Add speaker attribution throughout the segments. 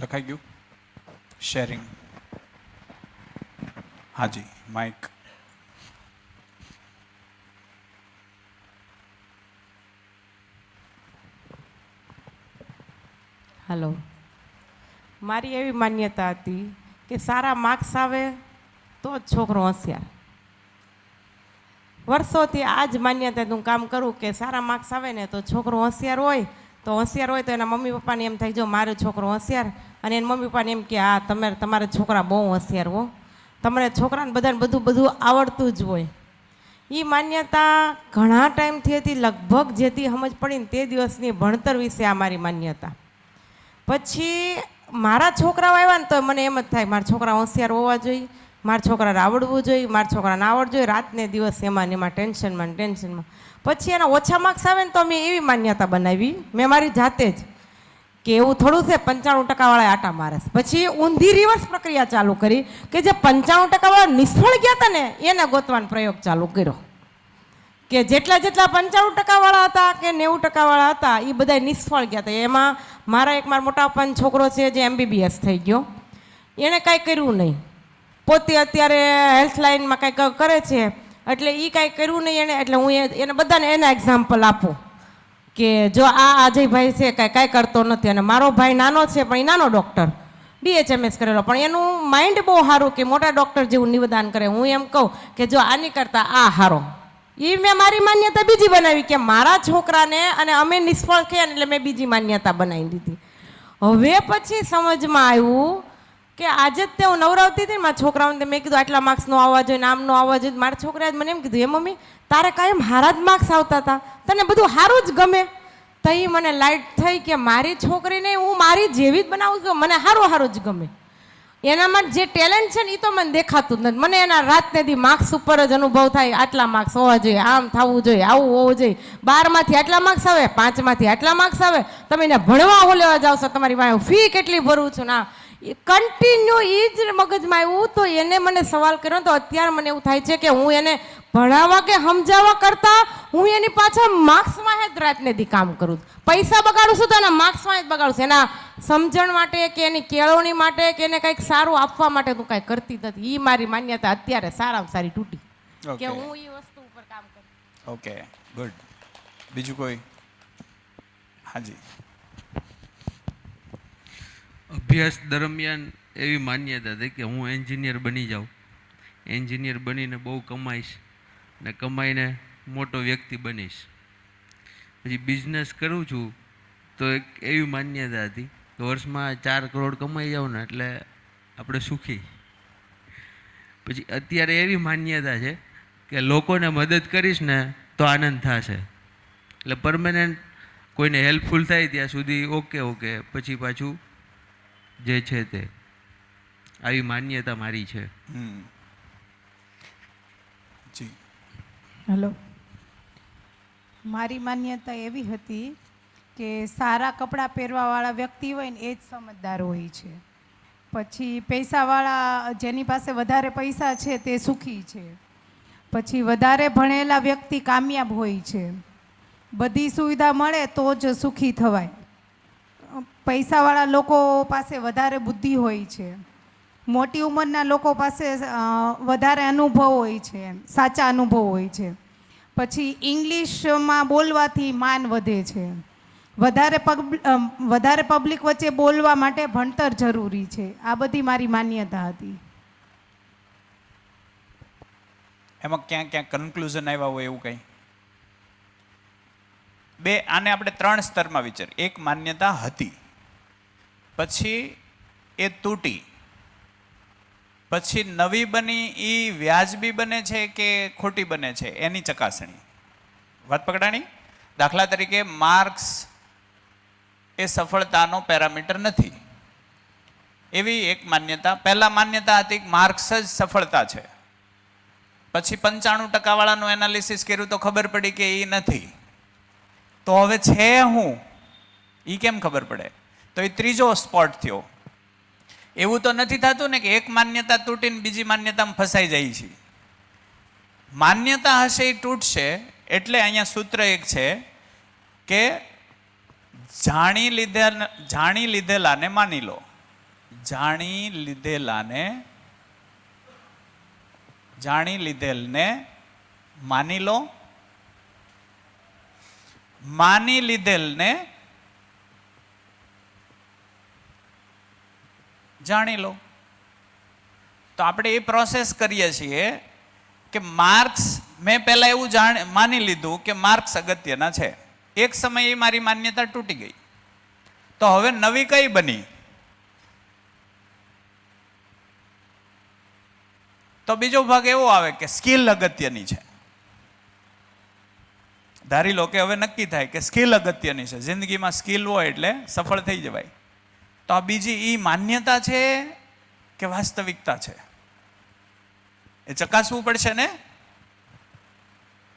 Speaker 1: લખાઈ ગયું? શેરિંગ. હાજી, માઇક.
Speaker 2: હલો. મારી એવી માન્યતા હતી કે સારા માર્ક્સ આવે તો જ છોકરો હોશિયાર. વર્ષોથી આ જ માન્યતાથી હું કામ કરું કે સારા માર્ક્સ આવે ને તો છોકરો હોશિયાર હોય તો એના મમ્મી પપ્પાને એમ થાય જો મારો છોકરો હોશિયાર, અને એના મમ્મી પપ્પાને એમ કે હા તમારા છોકરા બહુ હોશિયાર હો, તમારે છોકરાને બધાને બધું આવડતું જ હોય. એ માન્યતા ઘણા ટાઈમથી હતી, લગભગ જેથી સમજ પડી ને તે દિવસની ભણતર વિશે આ મારી માન્યતા. પછી મારા છોકરાઓ આવ્યા ને તો મને એમ જ થાય મારા છોકરા હોશિયાર હોવા જોઈએ, મારા છોકરાને આવડવું જોઈએ, મારા છોકરાને આવડવું જોઈએ. રાતને દિવસ એમાં ટેન્શનમાં. પછી એના ઓછા માર્ક્સ આવે ને તો મેં એવી માન્યતા બનાવી મેં મારી જાતે જ કે એવું થોડું છે 95% વાળા આટા મારે. પછી ઊંધી રિવર્સ પ્રક્રિયા ચાલુ કરી કે જે 95% વાળા નિષ્ફળ ગયા હતા ને એને ગોતવાનો પ્રયોગ ચાલુ કર્યો કે જેટલા 95% વાળા હતા કે 90% વાળા હતા એ બધા નિષ્ફળ ગયા હતા. એમાં મારા મોટા પપ્પાનો છોકરો છે જે MBBS થઈ ગયો, એણે કાંઈ કર્યું નહીં, પોતે અત્યારે હેલ્થ લાઇનમાં કાંઈક કરે છે, એટલે એ કાંઈ કર્યું નહીં એને. એટલે હું એને બધાને એના એક્ઝામ્પલ આપું કે જો આ અજયભાઈ છે કાંઈ કરતો નથી, અને મારો ભાઈ નાનો છે પણ એ નાનો ડૉક્ટર, DHMS કરેલો, પણ એનું માઇન્ડ બહુ સારું કે મોટા ડૉક્ટર જેવું નિવેદન કરે. હું એમ કહું કે જો આની કરતાં આ સારો. એ મેં મારી માન્યતા બીજી બનાવી કે મારા છોકરાને, અને અમે નિષ્ફળ થયા ને એટલે મેં બીજી માન્યતા બનાવી દીધી. હવે પછી સમજમાં આવ્યું કે આજે જ તે હું નવરાવતી હતી ને મારા છોકરાઓને મેં કીધું આટલા માર્ક્સ નો આવવા જોઈએ, આમ નો આવવા જોઈએ. મારા છોકરાએ મને એમ કીધું એ મમ્મી તારે કાયમ હારા જ માર્ક્સ આવતા હતા, તને બધું સારું જ ગમે. તો એ મને લાઈટ થઈ કે મારી છોકરીને હું મારી જેવી જ બનાવું કે મને સારું જ ગમે. એનામાં જે ટેલેન્ટ છે ને એ તો મને દેખાતું જ નથી. મને એના રાતને દી માર્ક્સ ઉપર જ અનુભવ થાય, આટલા માર્ક્સ હોવા જોઈએ, આમ થવું જોઈએ, આવું હોવું જોઈએ. 12માંથી આટલા માર્ક્સ આવે, 5માંથી આટલા માર્ક્સ આવે, તમે એને ભણવા લેવા જાવ છો, તમારી પાસે ફી કેટલી ભરું છું ના કન્ટિન્યુ એ જ મગજમાં આવ્યું. તો એને મને સવાલ કર્યો તો અત્યારે મને એવું થાય છે કે હું એને ભણાવવા કે સમજાવવા કરતાં હું એની પાછળ માર્ક્સમાં જ રાતને દી કામ કરું. પૈસા બગાડું છું તો એના માર્ક્સમાં જ બગાડું છું, એના સમજણ માટે કે એની કેળવણી માટે કે એને કંઈક સારું આપવા માટે તું કાંઈ કરતી નથી. એ મારી માન્યતા અત્યારે સારામાં સારી તૂટી કે હું એ વસ્તુ ઉપર કામ કરું.
Speaker 1: Okay, good. બીજું કોઈ? હાજી.
Speaker 3: અભ્યાસ દરમિયાન એવી માન્યતા હતી કે હું એન્જિનિયર બની જાઉં, એન્જિનિયર બનીને બહુ કમાઈશ ને કમાઈને મોટો વ્યક્તિ બનીશ. પછી બિઝનેસ કરું છું તો એક એવી માન્યતા હતી કે વર્ષમાં 4 કરોડ કમાઈ જાઉં ને એટલે આપણે સુખી. પછી અત્યારે એવી માન્યતા છે કે લોકોને મદદ કરીશ ને તો આનંદ થશે, એટલે પરમેનન્ટ કોઈને હેલ્પફુલ થાય ત્યાં સુધી ઓકે, પછી પાછું જે છે તે. આવી માન્યતા મારી છે.
Speaker 1: જી.
Speaker 4: હેલો. મારી માન્યતા એવી હતી કે સારા કપડાં પહેરવાવાળા વ્યક્તિ હોય ને એ જ સમજદાર હોય છે. પછી પૈસાવાળા જેની પાસે વધારે પૈસા છે તે સુખી છે. પછી વધારે ભણેલા વ્યક્તિ કામયાબ હોય છે. બધી સુવિધા મળે તો જ સુખી થવાય. પૈસાવાળા લોકો પાસે વધારે બુદ્ધિ હોય છે. મોટી ઉંમરના લોકો પાસે વધારે અનુભવ હોય છે, સાચા અનુભવ હોય છે. પછી ઇંગ્લિશમાં બોલવાથી માન વધે છે. વધારે પબ્લિક વચ્ચે બોલવા માટે ભણતર જરૂરી છે. આ બધી મારી માન્યતા હતી.
Speaker 1: એમાં ક્યાં કન્ક્લુઝન આવ્યા હોય એવું કંઈ? આને આપણે 3 સ્તરમાં વિચાર. એક માન્યતા હતી, પછી એ તૂટી, પછી નવી બની. એ વ્યાજબી બને છે કે ખોટી બને છે એની ચકાસણી. વાત પકડાણી? દાખલા તરીકે માર્ક્સ એ સફળતાનો પેરામીટર નથી, એવી એક માન્યતા. પહેલા માન્યતા હતી કે માર્ક્સ જ સફળતા છે. પછી 95% વાળાનું એનાલિસિસ કર્યું તો ખબર પડી કે એ નથી. તો હવે છે હું એ કેમ ખબર પડે? તો એ ત્રીજો સ્પોટ થયો. એવું તો નથી થતું ને કે એક માન્યતા તૂટીને બીજી માન્યતામાં ફસાઈ જાય છે. માન્યતા હશે એ તૂટશે. એટલે અહીંયા સૂત્ર એક છે કે જાણી લીધેલાને માની લો. જાણી લીધેલને માની લો, માની લીધેલને જાણી લો. તો આપણે એ પ્રોસેસ કરીએ છીએ કે માર્ક્સ, મેં પહેલા એવું માની લીધું કે માર્ક્સ અગત્યના છે. એક સમયે મારી માન્યતા તૂટી ગઈ. તો હવે નવી કઈ બની? તો બીજો ભાગ એવો આવે કે સ્કિલ અગત્યની છે. ધારી લો કે હવે નક્કી થાય કે સ્કિલ અગત્યની છે. જિંદગીમાં સ્કિલ હોય એટલે સફળ થઈ જવાય. તો આ બીજી ઈ માન્યતા છે કે વાસ્તવિકતા છે એ ચકાસવું પડશે ને.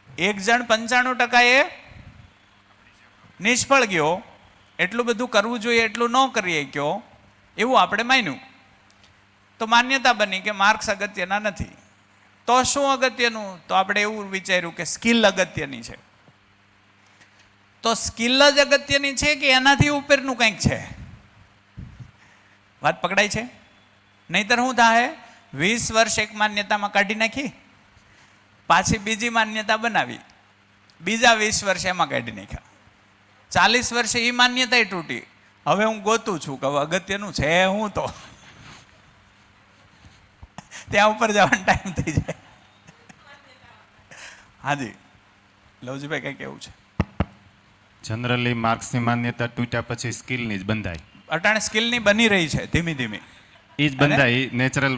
Speaker 1: એક જણ 95% નિષ્ફળ ગયો, એટલું બધું કરવું જોઈએ એટલું ન કરીએ ગયો, એવું આપણે માન્યું. તો માન્યતા બની કે માર્ક્સ અગત્યના નથી. તો શું અગત્યનું? તો આપણે એવું વિચાર્યું કે સ્કિલ અગત્યની છે. તો સ્કિલ જ અગત્યની છે કે એનાથી ઉપરનું કંઈક છે? વાત પકડાય છે? નહીતર શું થાય, 20 વર્ષ એક માન્યતામાં કાઢી નાખી, પાછી બીજી માન્યતા બનાવી, બીજા 20 વર્ષ એમાં કાઢી નાખ્યા, 40 વર્ષે એ માન્યતા તૂટી. હવે હું ગોતું છું કે હવે અગત્યનું છે હું, તો ત્યાં ઉપર જવાનો ટાઈમ થઈ જાય. હાજી લવજીભાઈ કઈ કેવું છે?
Speaker 5: જનરલી માર્ક્સની માન્યતા તૂટ્યા પછી સ્કિલની જ બંધાય.
Speaker 1: અટાણે સ્કિલની બની રહી છે ધીમી ધીમી.
Speaker 5: એ જ બંધાય, નેચરલ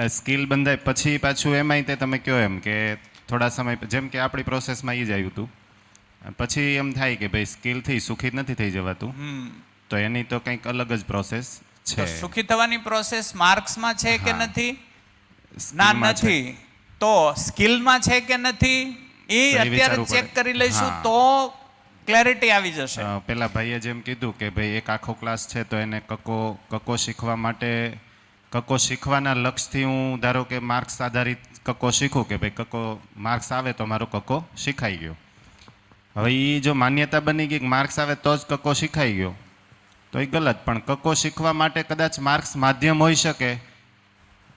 Speaker 5: સ્કિલ બંધાય. પછી પાછું એમાંય તે તમે કહો એમ કે થોડા સમય, જેમ કે આપણી પ્રોસેસમાં એ જ આવ્યું હતું. પછી એમ થાય કે ભાઈ સ્કિલથી સુખી નથી થઈ જવાતું, તો એની તો કંઈક અલગ જ પ્રોસેસ છે.
Speaker 1: સુખી થવાની પ્રોસેસ માર્ક્સમાં છે કે નથી? ના, નથી. તો સ્કિલમાં છે કે નથી એ અત્યારે ચેક કરી લઈશું તો ક્લેરિટી આવી જશે.
Speaker 5: પેલા ભાઈએ જેમ કીધું કે ભાઈ એક આખો ક્લાસ છે તો એને કક્કો શીખવા માટે, કક્કો શીખવાના લક્ષ્યથી હું ધારો કે માર્ક્સ આધારિત કક્કો શીખું કે ભાઈ કક્કો માર્ક્સ આવે તો મારો કક્કો શીખાઈ ગયો. હવે એ જો માન્યતા બની ગઈ કે માર્ક્સ આવે તો જ કક્કો શીખાઈ ગયો, તો એ ગલત. પણ કક્કો શીખવા માટે કદાચ માર્ક્સ માધ્યમ હોઈ શકે,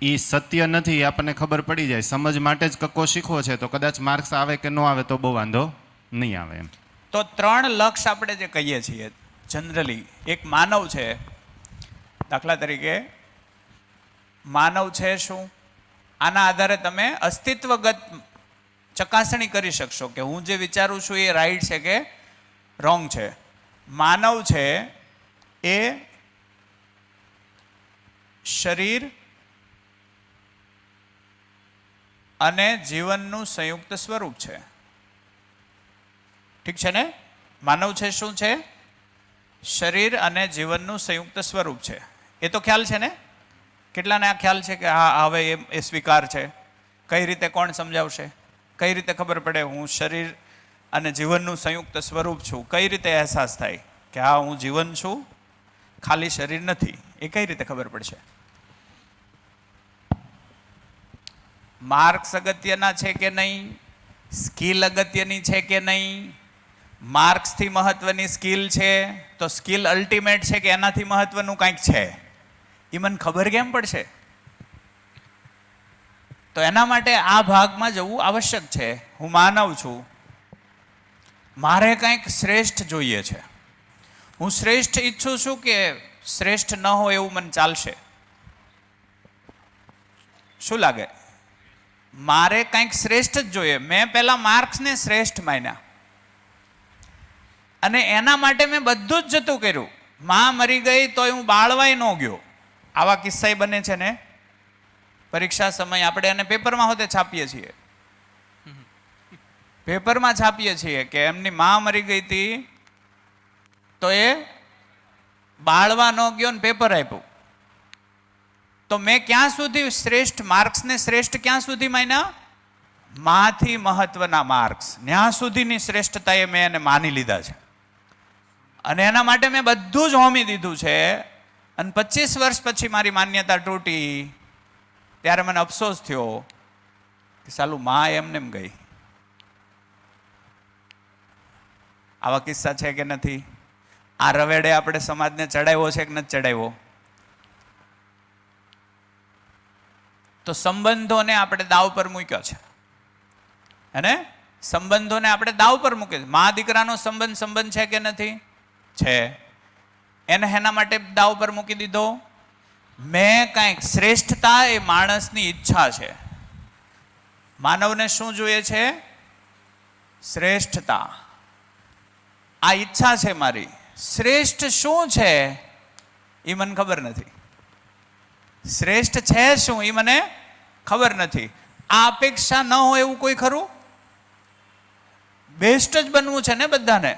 Speaker 5: એ સત્ય નથી, આપણને ખબર પડી જાય. સમજ માટે જ કક્કો શીખવો છે તો કદાચ માર્ક્સ આવે કે ન આવે તો બહુ વાંધો નહીં આવે એમ.
Speaker 1: તો 3 લક્ષ્ય આપણે જે કહીએ છીએ જનરલી, એક માનવ છે. દાખલા તરીકે માનવ છે શું? આના આધારે તમે અસ્તિત્વગત ચકાસણી કરી શકશો કે હું જે વિચારું છું એ રાઈટ છે કે રોંગ છે. માનવ છે એ શરીર અને જીવનનું સંયુક્ત સ્વરૂપ છે. ઠીક છે ને? માનવ છે શું છે? શરીર અને જીવનનું સંયુક્ત સ્વરૂપ છે. એ તો ખ્યાલ છે ને? કેટલાને આ ખ્યાલ છે કે હા હવે એ સ્વીકાર છે? કઈ રીતે, કોણ સમજાવશે? કઈ રીતે ખબર પડે હું શરીર અને જીવનનું સંયુક્ત સ્વરૂપ છું? કઈ રીતે અહેસાસ થાય કે હા હું જીવન છું, ખાલી શરીર નથી? એ કઈ રીતે ખબર પડશે? માર્ક્સ અગત્યના છે કે નહીં? સ્કિલ અગત્યની છે કે નહીં? માર્ક્સથી મહત્વની સ્કિલ છે તો સ્કિલ અલ્ટિમેટ છે કે એનાથી મહત્વનું કંઈક છે? એ મને ખબર કેમ પડશે? તો એના માટે આ ભાગમાં જવું આવશ્યક છે. હું માનવ છું, મારે કંઈક શ્રેષ્ઠ જોઈએ છે. હું શ્રેષ્ઠ ઈચ્છું છું કે શ્રેષ્ઠ ન હોય એવું મને ચાલશે? શું લાગે? મારે કંઈક શ્રેષ્ઠ જ જોઈએ. મેં પહેલા માર્ક્સને શ્રેષ્ઠ માન્યા અને એના માટે મેં બધું જ જતું કર્યું. માં મરી ગઈ તોય હું બાળવાય ન ગયો. આવા કિસ્સા બને છે ને. પરીક્ષા સમય આપણે એને પેપરમાં હોતે છાપીએ છીએ, પેપરમાં છાપીએ છીએ કે એમની માં મરી ગઈ હતી તો એ બાળવા ન ગયો ને પેપર આપ્યું. તો મેં ક્યાં સુધી શ્રેષ્ઠ, માર્ક્સને શ્રેષ્ઠ ક્યાં સુધી માન્યા? માંથી મહત્વના માર્ક્સ, ત્યાં સુધીની શ્રેષ્ઠતાએ મેં એને માની લીધા છે અને એના માટે મેં બધું જ હોમી દીધું છે. અને 25 વર્ષ પછી મારી માન્યતા તૂટી ત્યારે મને અફસોસ થયો કે સાલું માં એમને એમ ગઈ. આવા કિસ્સા છે કે નથી? આ રવેડે આપણે સમાજને ચડાવ્યો છે કે નથી ચડાવ્યો? તો સંબંધોને આપણે દાવ પર મૂક્યો છે, અને સંબંધોને આપણે દાવ પર મૂકે છે. મા દીકરાનો સંબંધ છે કે નથી? છે. એને એના માટે દાવ પર મૂકી દીધો. મેં કાંઈક શ્રેષ્ઠતા એ માણસની ઈચ્છા છે. માનવને શું જોઈએ છે? શ્રેષ્ઠતા. આ ઈચ્છા છે મારી. શ્રેષ્ઠ શું છે એ મને ખબર નથી. શ્રેષ્ઠ છે શું એ મને ખબર નથી. આ અપેક્ષા ન હોય એવું કોઈ ખરું? બેસ્ટ જ બનવું છે ને બધાને.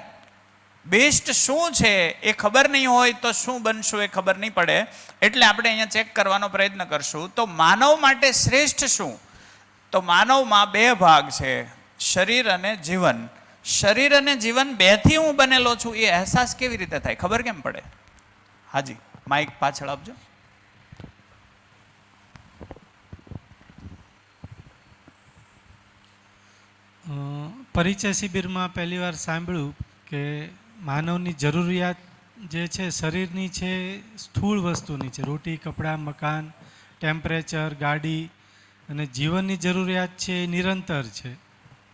Speaker 1: બેસ્ટ શું છે એ ખબર નહીં હોય તો શું બનશું એ ખબર નહીં પડે. એટલે આપણે અહીંયા ચેક કરવાનો પ્રયત્ન કરશું. તો માનવ માટે શ્રેષ્ઠ શું? તો માનવમાં બે ભાગ છે, શરીર અને જીવન. શરીર અને જીવન બેથી હું બનેલો છું એ અહેસાસ કેવી રીતે થાય? ખબર કેમ પડે? હાજી, માઇક પાછળ આપજો.
Speaker 6: પરિચય શિબિરમાં પહેલીવાર સાંભળ્યું કે માનવની જરૂરિયાત જે છે શરીરની છે, સ્થૂળ વસ્તુની છે, રોટી, કપડાં, મકાન, ટેમ્પરેચર, ગાડી, અને જીવનની જરૂરિયાત છે એ નિરંતર છે,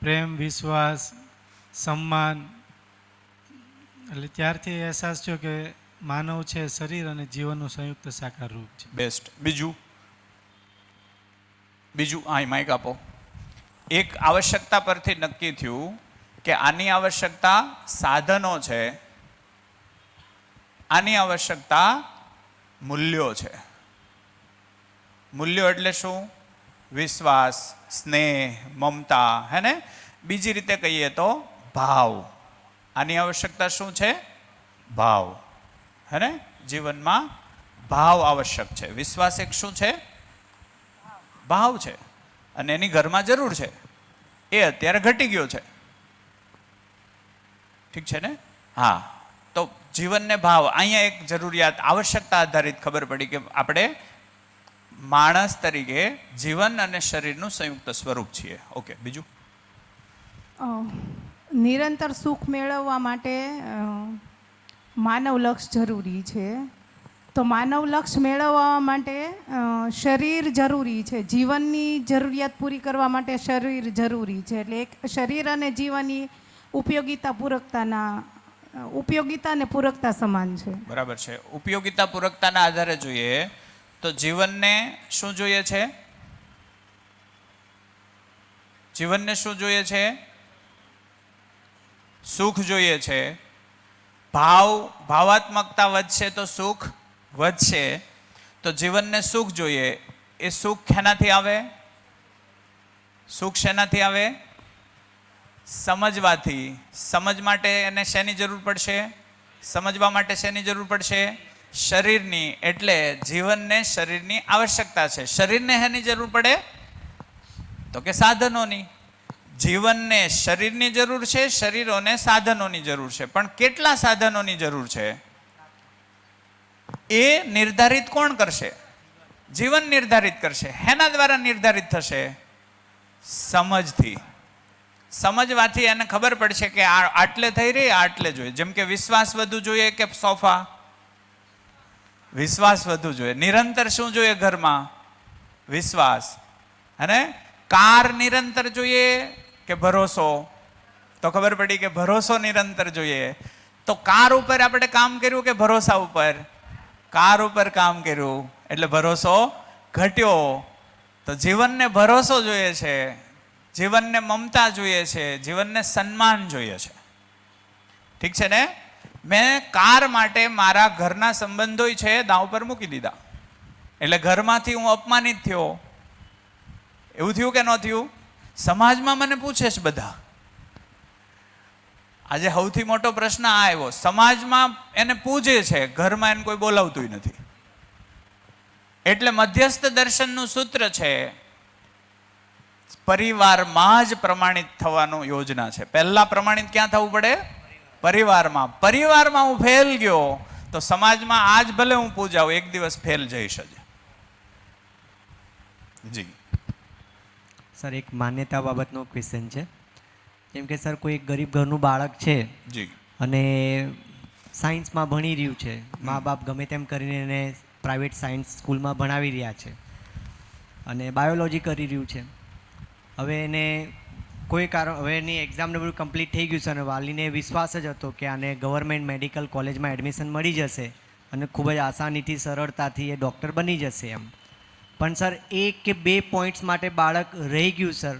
Speaker 6: પ્રેમ, વિશ્વાસ, સન્માન. એટલે ત્યારથી અહેસાસ થયો કે માનવ છે શરીર અને જીવનનું સંયુક્ત સાકાર રૂપ છે.
Speaker 1: બેસ્ટ. બીજું અહીં માઇક આપો. એક આવશ્યકતા પરથી નક્કી થયું કે આની આવશ્યકતા સાધનો છે, આની આવશ્યકતા મૂલ્યો છે. મૂલ્યો એટલે શું? વિશ્વાસ, સ્નેહ, મમતા, હે ને? બીજી રીતે કહીએ તો ભાવ. આની આવશ્યકતા શું છે? ભાવ. હે ને? જીવનમાં ભાવ આવશ્યક છે. વિશ્વાસ એક શું છે? ભાવ છે. અને એની ઘરમાં જરૂર છે. એ અત્યારે ઘટી ગયો છે. ઠીક છે ને? હા. તો જીવનને ભાવ, અહીંયા એક જરૂરિયાત, આવશ્યકતા આધારિત ખબર પડી કે આપણે માણસ તરીકે જીવન અને શરીરનું સંયુક્ત સ્વરૂપ છીએ. ઓકે, બીજું?
Speaker 4: નિરંતર સુખ મેળવવા માટે માનવ લક્ષ જરૂરી છે. તો માનવ લક્ષ મેળવવા માટે શરીર જરૂરી છે. જીવનની જરૂરિયાત પૂરી કરવા માટે શરીર જરૂરી છે. એટલે એક શરીર અને જીવનની ઉપયોગિતા અને પૂરકતા સમાન છે.
Speaker 1: બરાબર છે. ઉપયોગિતા પૂરકતાના આધારે જોઈએ તો જીવનને શું જોઈએ છે? જીવનને શું જોઈએ છે? સુખ જોઈએ છે. ભાવાત્મકતા વધશે તો સુખ વધશે. તો જીવનને સુખ જોઈએ. એ સુખ શેનાથી આવે? સુખ શેનાથી આવે? સમજવાથી. સમજ માટે એને શેની જરૂર પડશે? સમજવા માટે શેની જરૂર પડશે? શરીરની. એટલે જીવનને શરીરની આવશ્યકતા છે. શરીરને શેની જરૂર પડે? તો કે સાધનોની. જીવનને શરીરની જરૂર છે, શરીરોને સાધનોની જરૂર છે. પણ કેટલા સાધનોની જરૂર છે એ નિર્ધારિત કોણ કરશે? જીવન નિર્ધારિત કરશે. હેના દ્વારા નિર્ધારિત થશે? સમજથી. સમજવાથી એને ખબર પડશે કે આ આટલે થઈ રહી, આટલે જોઈએ. જેમ કે વિશ્વાસ વધુ જોઈએ કે સોફા? વિશ્વાસ વધુ જોઈએ. નિરંતર શું જોઈએ ઘરમાં? વિશ્વાસ. અને કાર નિરંતર જોઈએ કે ભરોસો? તો ખબર પડી કે ભરોસો નિરંતર જોઈએ. તો કાર ઉપર આપણે કામ કર્યું કે ભરોસા ઉપર? કાર ઉપર કામ કર્યું એટલે ભરોસો ઘટ્યો. તો જીવનને ભરોસો જોઈએ છે, જીવનને મમતા જોઈએ છે, જીવનને સન્માન જોઈએ છે. ઠીક છે ને? મેં કાર માટે મારા ઘરના સંબંધો છે દાવ પર મૂકી દીધા. એટલે ઘરમાંથી હું અપમાનિત થયો. એવું થયું કે ન થયું? સમાજમાં મને પૂછે છે બધા. આજે સૌથી મોટો પ્રશ્ન આ આવ્યો. સમાજમાં એને પૂજે છે, ઘરમાં એને કોઈ બોલાવતું નથી. એટલે મધ્યસ્થ દર્શનનું સૂત્ર છે પરિવારમાં જ પ્રમાણિત થવાનું યોજના છે. પહેલા પ્રમાણિત ક્યાં થવું પડે? પરિવારમાં. પરિવારમાં હું ફેલ ગયો તો સમાજમાં આજ ભલે હું પૂજાવું, એક દિવસ ફેલ જઈશ જ. જી
Speaker 7: સર, એક માન્યતા બાબતનો ક્વેશ્ચન છે. જેમ કે સર, કોઈ એક ગરીબ ઘરનું બાળક છે
Speaker 1: જી
Speaker 7: અને સાયન્સમાં ભણી રહ્યું છે. મા બાપ ગમે તેમ કરીને એને પ્રાઇવેટ સાયન્સ સ્કૂલમાં ભણાવી રહ્યા છે. અને બાયોલોજી કરી રહ્યું છે. હવે એને કોઈ કારણ, હવે એની એક્ઝામને બધું કમ્પ્લીટ થઈ ગયું છે અને વાલીને વિશ્વાસ જ હતો કે આને ગવર્મેન્ટ મેડિકલ કોલેજમાં એડમિશન મળી જશે અને ખૂબ જ આસાનીથી સરળતાથી એ ડૉક્ટર બની જશે એમ. પણ સર 1 કે 2 પોઈન્ટ્સ માટે બાળક રહી ગયું સર,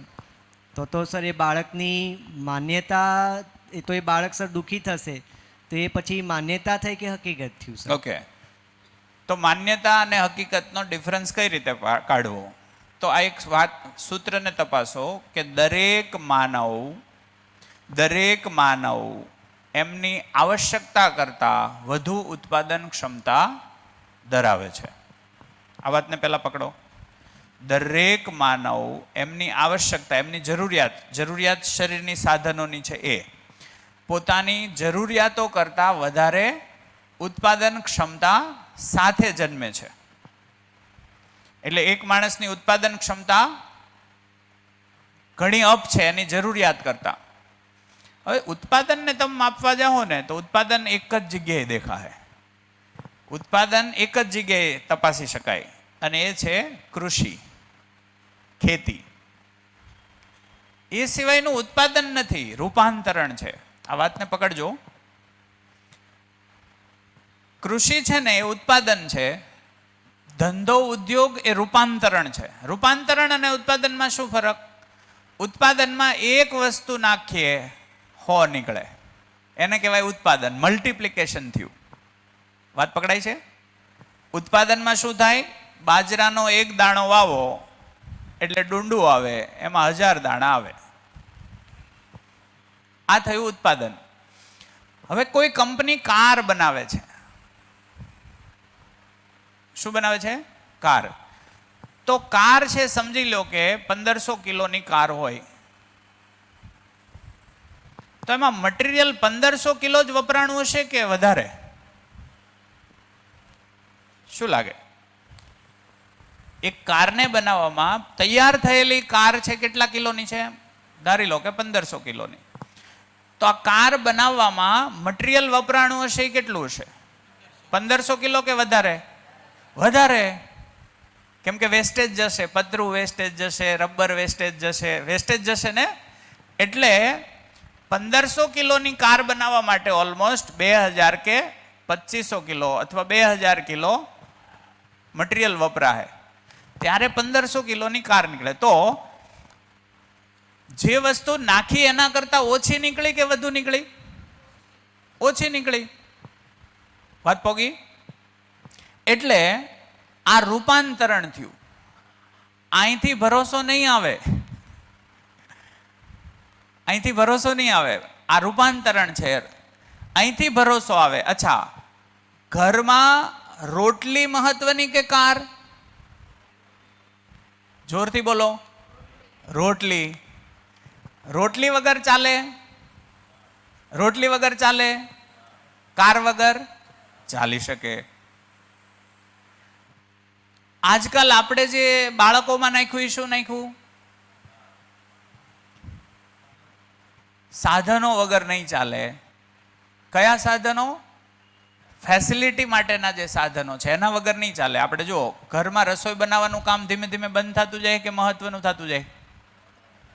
Speaker 7: તો સર એ બાળકની માન્યતા, એ તો એ બાળક સર દુઃખી થશે, તો એ પછી માન્યતા થઈ કે હકીકત થયું સર?
Speaker 1: ઓકે, તો માન્યતા અને હકીકતનો ડિફરન્સ કઈ રીતે કાઢવો? તો આ એક વાત સૂત્રને તપાસો કે દરેક માનવ એમની આવશ્યકતા કરતાં વધુ ઉત્પાદન ક્ષમતા ધરાવે છે. આ વાતને પહેલાં પકડો. દરેક માનવ એમની આવશ્યકતા, એમની જરૂરિયાત શરીરની સાધનોની છે, એ પોતાની જરૂરિયાતો કરતાં વધારે ઉત્પાદન ક્ષમતા સાથે જન્મે છે. એટલે એક માણસની ઉત્પાદન ક્ષમતા ઘણી અપ છે એની જરૂરિયાત કરતાં. હવે ઉત્પાદનને તમે માપવા જાઓ ને તો ઉત્પાદન એક જ જગ્યાએ દેખાય, ઉત્પાદન એક જ જગ્યાએ તપાસી શકાય, અને એ છે કૃષિ, ખેતી. એ સિવાયનું ઉત્પાદન નથી, રૂપાંતરણ છે. આ વાતને પકડજો. કૃષિ છે ને એ ઉત્પાદન છે, ધંધો ઉદ્યોગ એ રૂપાંતરણ છે. રૂપાંતરણ અને ઉત્પાદનમાં શું ફરક? ઉત્પાદનમાં એક વસ્તુ નાખીએ 100 નીકળે, એને કહેવાય ઉત્પાદન, મલ્ટિપ્લિકેશન થયું. વાત પકડાય છે? ઉત્પાદનમાં શું થાય? બાજરાનો એક દાણો વાવો એટલે ડુંડું આવે, એમાં 1000 દાણા આવે. આ થયું ઉત્પાદન. હવે કોઈ કંપની કાર બનાવે છે. શું બનાવે છે? કાર. તો કાર છે, સમજી લો કે 1500 કિલોની કાર હોય, તો એમાં મટીરિયલ 1500 કિલો જ વપરાણું હશે કે વધારે? શું લાગે? એક કારને બનાવવામાં તૈયાર થયેલી કાર છે કેટલા કિલોની છે? ધારી લો કે 1500 કિલોની. તો આ કાર બનાવવામાં મટીરિયલ વપરાણું હશે એ કેટલું હશે? 1500 કિલો કે વધારે? વધારે. કેમ કે વેસ્ટેજ જશે, પતરું વેસ્ટેજ જશે, રબર વેસ્ટેજ જશે, વેસ્ટેજ જશે ને. એટલે 1500 કિલોની કાર બનાવવા માટે ઓલમોસ્ટ 2000 કે 2500 કિલો અથવા 2000 કિલો મટીરિયલ વપરાય, ત્યારે 1500 કિલોની કાર નીકળે. તો જે વસ્તુ નાખી એના કરતાં ઓછી નીકળી કે વધુ નીકળી? ઓછી નીકળી. વાત પોગી? એટલે આ રૂપાંતરણ થયું. અહીંથી ભરોસો નહીં આવે, અહીંથી ભરોસો નહીં આવે. આ રૂપાંતરણ છે, અહીંથી ભરોસો આવે. અચ્છા, ઘરમાં રોટલી મહત્વની કે કાર? જોરથી બોલો. રોટલી. રોટલી વગર ચાલે? રોટલી વગર ચાલે? કાર વગર ચાલી શકે. આજકાલ આપણે જે બાળકોમાં નાખ્યું, શું નાખ્યું? સાધનો વગર નહીં ચાલે. કયા સાધનો? ફેસિલિટી માટેના જે સાધનો છે એના વગર નહીં ચાલે. આપણે જો ઘરમાં રસોઈ બનાવવાનું કામ ધીમે ધીમે બંધ થતું જાય કે મહત્વનું થતું જાય?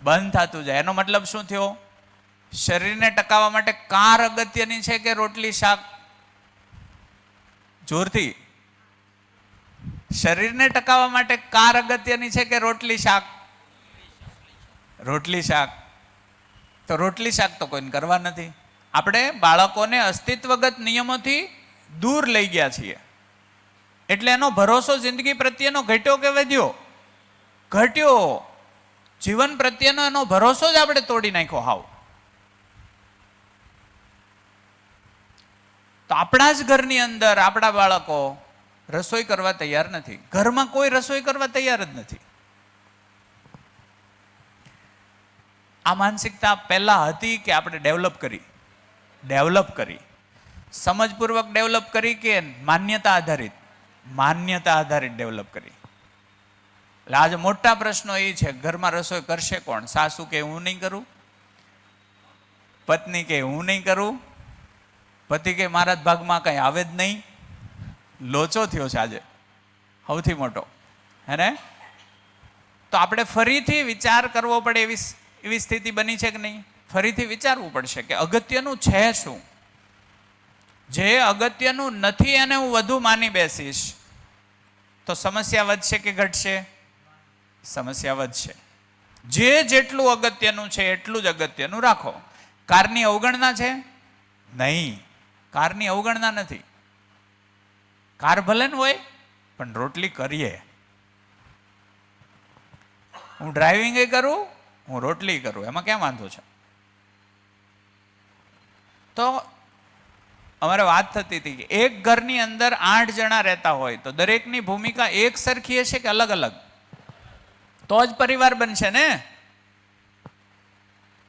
Speaker 1: બંધ થતું જાય. એનો મતલબ શું થયો? શરીરને ટકાવવા માટે કાર અગત્યની છે કે રોટલી શાક? જોરથી. શરીરને ટકાવવા માટે કાર અગત્યની છે કે રોટલી શાક? રોટલી શાક. તો રોટલી શાક તો કોઈને કરવા નથી. આપણે બાળકોને અસ્તિત્વગત નિયમોથી દૂર લઈ ગયા છીએ, એટલે એનો ભરોસો જિંદગી પ્રત્યેનો ઘટ્યો કે વધ્યો? ઘટ્યો. જીવન પ્રત્યેનો એનો ભરોસો જ આપણે તોડી નાખ્યો હાવ. તો આપણા જ ઘરની અંદર આપણા બાળકો રસોઈ કરવા તૈયાર નથી. ઘરમાં કોઈ રસોઈ કરવા તૈયાર જ નથી. આ માનસિકતા પહેલા હતી કે આપણે ડેવલપ કરી? સમજપૂર્વક ડેવલપ કરી કે માન્યતા આધારિત? માન્યતા આધારિત ડેવલપ કરી. એટલે આજે મોટા પ્રશ્નો એ છે, ઘરમાં રસોઈ કરશે કોણ? સાસુ કે હું નહીં કરું, પત્ની કે હું નહીં કરું, પતિ કે મારા જ ભાગમાં કંઈ આવે જ નહીં. લોચો થયો છે આજે સૌથી મોટો, હે ને? તો આપણે ફરીથી વિચાર કરવો પડે એવી સ્થિતિ બની છે કે નહીં? ફરીથી વિચારવું પડશે કે અગત્યનું છે શું. જે અગત્યનું નથી એને હું વધુ માની બેસીશ તો સમસ્યા વધશે કે ઘટશે? સમસ્યા વધશે. જે જેટલું અગત્યનું છે એટલું જ અગત્યનું રાખો. કારની અવગણના છે? નહીં, કારની અવગણના નથી. કાર ભલે ને હોય પણ રોટલી કરીએ. હું ડ્રાઇવિંગ કરું, હું રોટલી કરું, એમાં ક્યાં વાંધો છે? તો અમારે વાત થતી હતી કે એક ઘરની અંદર 8 જણા રહેતા હોય તો દરેકની ભૂમિકા એક સરખી હશે કે અલગ અલગ? તો જ પરિવાર બનશે ને.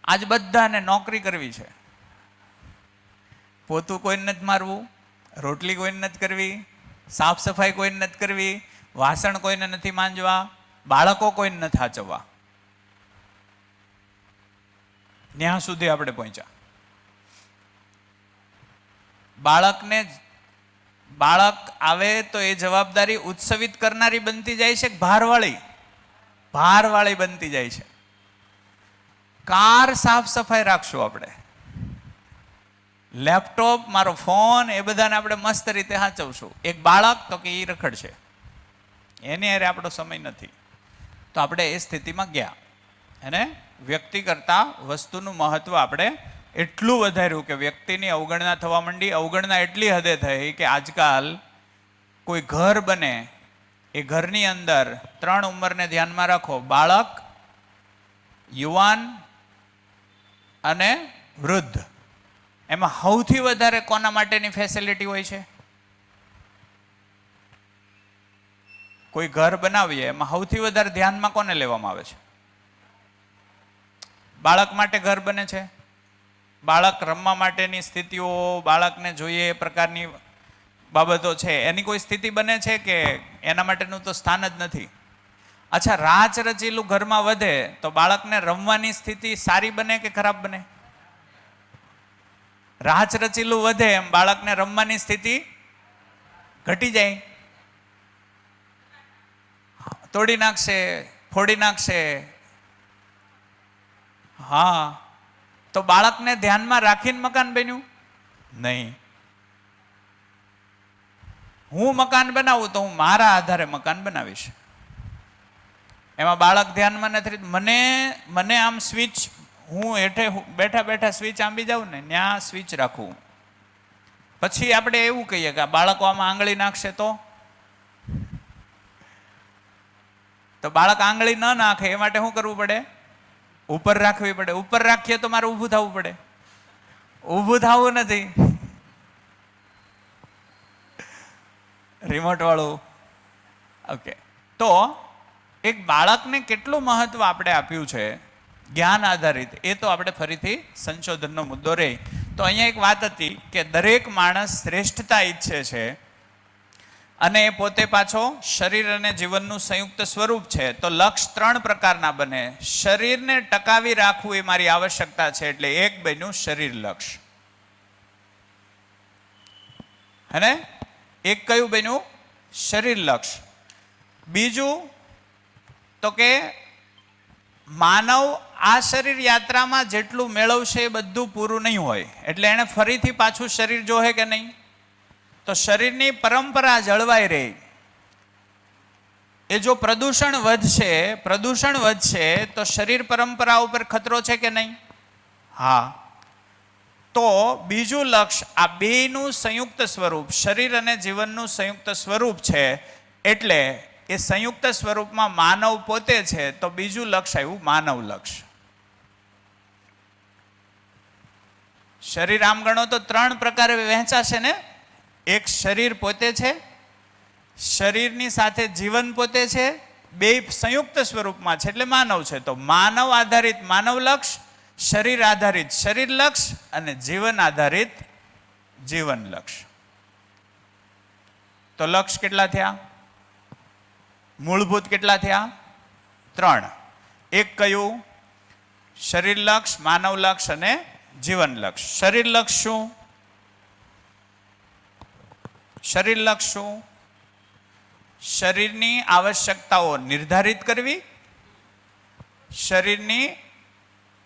Speaker 1: આજ બધાને નોકરી કરવી છે, પોતું કોઈને નથી મારવું, રોટલી કોઈને નથી કરવી, સાફ સફાઈ કોઈને નથી કરવી, વાસણ કોઈને નથી માંજવા, બાળકો કોઈને નથી સાચવવા. ત્યાં સુધી આપણે પહોંચ્યા. બાળક આવે તો એ જવાબદારી ઉત્સવિત કરનારી બનતી જાય છે, ભારવાળી બનતી જાય છે. કાર સાફ સફાઈ રાખશું આપણે, લેપટોપ, મારો ફોન, એ બધાને આપણે મસ્ત રીતે સાચવશું. એક બાળક તો કે એ રખડશે, એની હારે આપણો સમય નથી. તો આપણે એ સ્થિતિમાં ગયા અને વ્યક્તિ કરતાં વસ્તુનું મહત્વ આપણે એટલું વધાર્યું કે વ્યક્તિની અવગણના થવા માંડી. અવગણના એટલી હદે થઈ કે આજકાલ કોઈ ઘર બને, એ ઘરની અંદર 3 ઉંમરને ધ્યાનમાં રાખો: બાળક, યુવાન અને વૃદ્ધ. એમાં સૌથી વધારે કોના માટેની ફેસિલિટી હોય છે? કોઈ ઘર બનાવીએ એમાં સૌથી વધારે ધ્યાનમાં કોને લેવામાં આવે છે? બાળક માટે ઘર બને છે. બાળક રમવા માટેની સ્થિતિઓ, બાળકને જોઈએ એ પ્રકારની બાબતો છે, એની કોઈ સ્થિતિ બને છે કે એના માટેનું તો સ્થાન જ નથી. અચ્છા, રાચ રચીલું ઘરમાં વધે તો બાળકને રમવાની સ્થિતિ સારી બને કે ખરાબ બને? રાચ રચીલું વધે એમ બાળકને રમવાની સ્થિતિ ઘટી જાય, તોડી નાખશે, ફોડી નાખશે. હા, તો બાળકને ધ્યાનમાં રાખીને મકાન બન્યું નહીં. હું મકાન બનાવું તો હું મારા આધારે મકાન બનાવીશ, એમાં બાળક ધ્યાનમાં નથી. મને આમ સ્વિચ, હું હેઠે બેઠા બેઠા સ્વિચ આંબી જાઉં ને, ત્યાં સ્વિચ રાખવું. પછી આપણે એવું કહીએ કે આ બાળકો આમાં આંગળી નાખશે તો બાળક આંગળી ન નાખે એ માટે શું કરવું પડે? ઉપર રાખવી પડે. ઉપર રાખીએ તો મારે ઊભું થવું પડે. ઊભું થવું નથી, રિમોટ વાળું. ઓકે, તો એક બાળકને કેટલું મહત્વ આપણે આપ્યું છે જ્ઞાન આધારિત, એ તો આપણે ફરીથી સંશોધનનો મુદ્દો રહે. તો અહીંયા એક વાત હતી કે દરેક માણસ શ્રેષ્ઠતા ઈચ્છે છે અને એ પોતે પાછો શરીર અને જીવનનું સંયુક્ત સ્વરૂપ છે. તો લક્ષ્ય 3 પ્રકારના બને. શરીરને ટકાવી રાખવું એ મારી આવશ્યકતા છે, એટલે એક બન્યું શરીર લક્ષ્ય. હે, એક કયું બન્યું? શરીર લક્ષ્ય. બીજું તો કે માનવ આ શરીર યાત્રામાં જેટલું મેળવશે એ બધું પૂરું નહીં હોય, એટલે એને ફરીથી પાછું શરીર જોહે કે નહીં? તો શરીરની પરંપરા જળવાઈ રહે. એ જો પ્રદૂષણ વધશે તો શરીર પરંપરા ઉપર ખતરો છે કે નહીં? હા. તો બીજું લક્ષ્ય આ બેયનું સંયુક્ત સ્વરૂપ, શરીર અને જીવનનું સંયુક્ત સ્વરૂપ છે, એટલે એ સંયુક્ત સ્વરૂપમાં માનવ પોતે છે. તો બીજું લક્ષ્ય આવ્યું માનવ લક્ષ્ય. શરીર આમ ગણો તો 3 પ્રકારે વહેંચાશે ને. એક શરીર પોતે છે, શરીરની સાથે જીવન પોતે છે, બે સંયુક્ત સ્વરૂપમાં છે એટલે માનવ છે. તો માનવ આધારિત માનવ લક્ષ્ય, શરીર આધારિત શરીર લક્ષ્ય અને જીવન આધારિત જીવન લક્ષ્ય. તો લક્ષ્ય કેટલા થયા? મૂળભૂત કેટલા થયા? 3. એક કયું? શરીર લક્ષ્ય, માનવ લક્ષ્ય અને જીવન લક્ષ્ય. શરીર લક્ષ્ય શું? શરીર લક્ષ્ય શું? શરીરની આવશ્યકતાઓ નિર્ધારિત કરવી શરીરની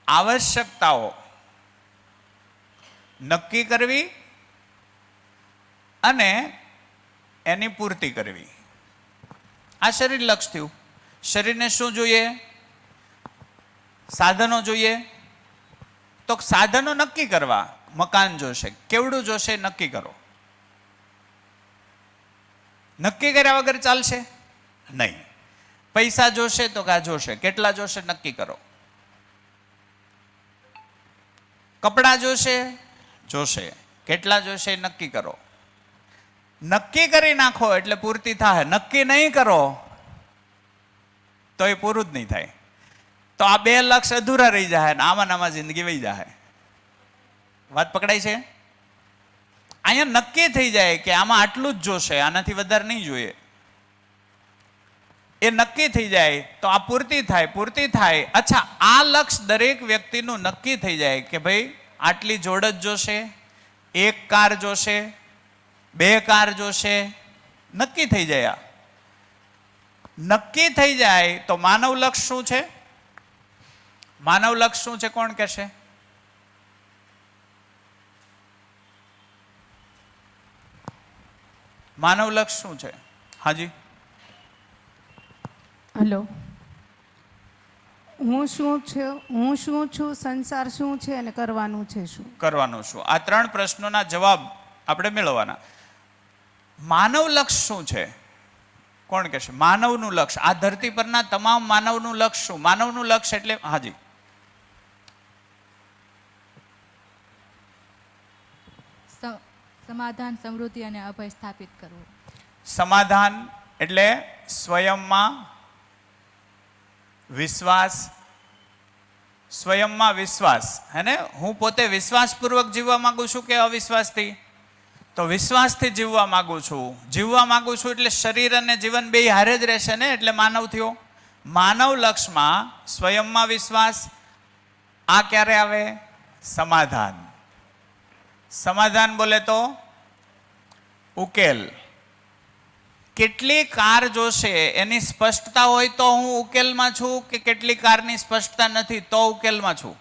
Speaker 1: આવશ્યકતાઓ નક્કી કરવી અને એની પૂર્તિ કરવી. આ શરીર લક્ષ થયું. શરીરને શું જોઈએ? સાધનો જોઈએ. તો સાધનો નક્કી કરવા. મકાન જોશે, કેવડું જોશે નક્કી કરો. નક્કી કર્યા વગર ચાલશે નહીં. પૈસા જોશે તો કા જોશે, કેટલા જોશે નક્કી કરો. કપડાં જોશે, કેટલા જોશે નક્કી કરો. નક્કી કરી નાખો એટલે પૂર્તિ થાય. નક્કી નહીં કરો તો એ પૂરું જ નહીં થાય. તો આ 2 લક્ષ અધૂરા રહી જાય ને આમાં જિંદગી વહી જાય. વાત પકડાય છે? અહીંયા નક્કી થઈ જાય કે આમાં આટલું જ જોશે, આનાથી વધારે નહીં જોઈએ. એ નક્કી થઈ જાય તો આ પૂર્તિ થાય. અચ્છા, આ લક્ષ દરેક વ્યક્તિનું નક્કી થઈ જાય કે ભાઈ આટલી જોડ જ જોશે, 1 કાર જોશે, 2 કાર જોશે, નક્કી થઈ જાય. નક્કી થઈ જાય તો માનવ લક્ષ શું છે? માનવ લક્ષ શું છે? કોણ કહેશે? માનવ લક્ષ શું છે? હાજી.
Speaker 4: હલો, હું શું છું, સંસાર શું છે અને કરવાનું છે શું?
Speaker 1: કરવાનું શું? આ 3 પ્રશ્નોના જવાબ આપણે મેળવવાના. માનવ લક્ષ શું છે? કોણ કહેશે? માનવનું લક્ષ, આ ધરતી પરના તમામ માનવનું લક્ષ શું? માનવનું લક્ષ એટલે હાજી
Speaker 8: સમાધાન, સમૃદ્ધિ અને અભય સ્થાપિત કરવું.
Speaker 1: સમાધાન એટલે સ્વયંમાં વિશ્વાસ. સ્વયંમાં વિશ્વાસ, હે ને? હું પોતે વિશ્વાસપૂર્વક જીવવા માંગુ છું કે અવિશ્વાસથી? તો વિશ્વાસથી જીવવા માંગુ છું એટલે શરીર અને જીવન બે હારે જ રહેશે ને, એટલે માનવ થયો. માનવ લક્ષમાં સ્વયંમાં વિશ્વાસ. આ ક્યારે આવે? સમાધાન. સમાધાન બોલે તો ઉકેલ. કેટલી કાર જોશે એની સ્પષ્ટતા હોય તો હું ઉકેલમાં છું, કે કેટલી કારની સ્પષ્ટતા નથી તો ઉકેલમાં છું?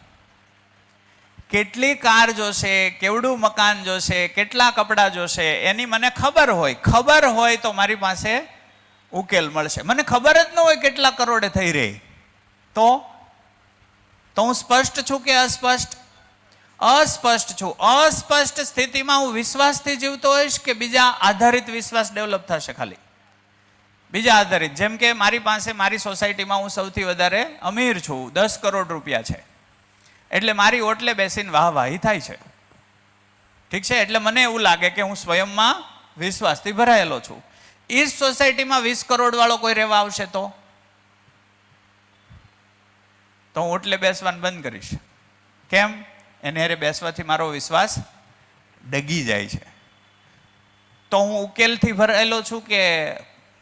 Speaker 1: કેટલી કાર જોશે, કેવડું મકાન જોશે, કેટલા કપડાં જોશે એની મને ખબર હોય તો મારી પાસે ઉકેલ મળશે. મને ખબર જ ન હોય કેટલા કરોડે થઈ રહી તો હું સ્પષ્ટ છું કે અસ્પષ્ટ? અસ્પષ્ટ છું. અસ્પષ્ટ સ્થિતિમાં હું વિશ્વાસથી જીવતો હોઈશ કે બીજા આધારિત વિશ્વાસ ડેવલપ થશે? ખાલી બીજા આધારિત. જેમ કે મારી પાસે, મારી સોસાયટીમાં હું સૌથી વધારે અમીર છું, 10 કરોડ રૂપિયા છે, એટલે મારી ઓટલે બેસીને વાહવાહી થાય છે. ઠીક છે? એટલે મને એવું લાગે કે હું સ્વયંમાં વિશ્વાસથી ભરાયેલો છું. એ જ સોસાયટીમાં 20 કરોડ વાળો કોઈ રહેવા આવશે તો હું ઓટલે બેસવાનું બંધ કરીશ. કેમ? એને હારે બેસવાથી મારો વિશ્વાસ ડગી જાય છે. તો હું ઉકેલથી ભરાયેલો છું કે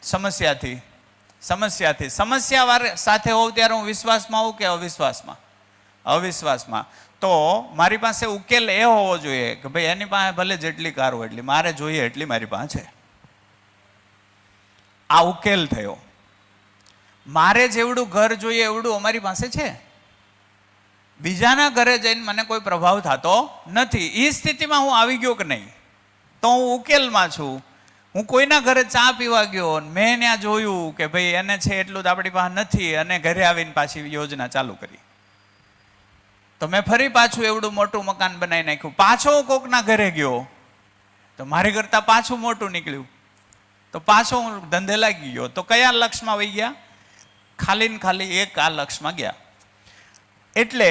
Speaker 1: સમસ્યાથી? સમસ્યા સાથે હોઉં ત્યારે હું વિશ્વાસમાં હોઉં કે અવિશ્વાસમાં? અવિશ્વાસમાં. તો મારી પાસે ઉકેલ એ હોવો જોઈએ કે ભાઈ એની પાસે ભલે જેટલી કાર હોય એટલી, મારે જોઈએ એટલી મારી પાસે છે. આ ઉકેલ થયો. મારે જેવડું ઘર જોઈએ એવડું અમારી પાસે છે. બીજાના ઘરે જઈને મને કોઈ પ્રભાવ થતો નથી. એ સ્થિતિમાં હું આવી ગયો કે નહીં તો હું ઉકેલમાં છું. હું કોઈના ઘરે ચા પીવા ગયો, મેં ત્યાં જોયું કે ભાઈ એને છે એટલું જ આપણી પાસે નથી, અને ઘરે આવીને પાછી યોજના ચાલુ કરી, તો મેં ફરી પાછું એવડું મોટું મકાન બનાવી નાખ્યું. પાછો હું કોકના ઘરે ગયો તો મારી કરતા પાછું મોટું નીકળ્યું, તો પાછો હું ધંધે લાગી ગયો. તો કયા લક્ષમાં વહી ગયા? ખાલી ને ખાલી એક આ લક્ષમાં ગયા. એટલે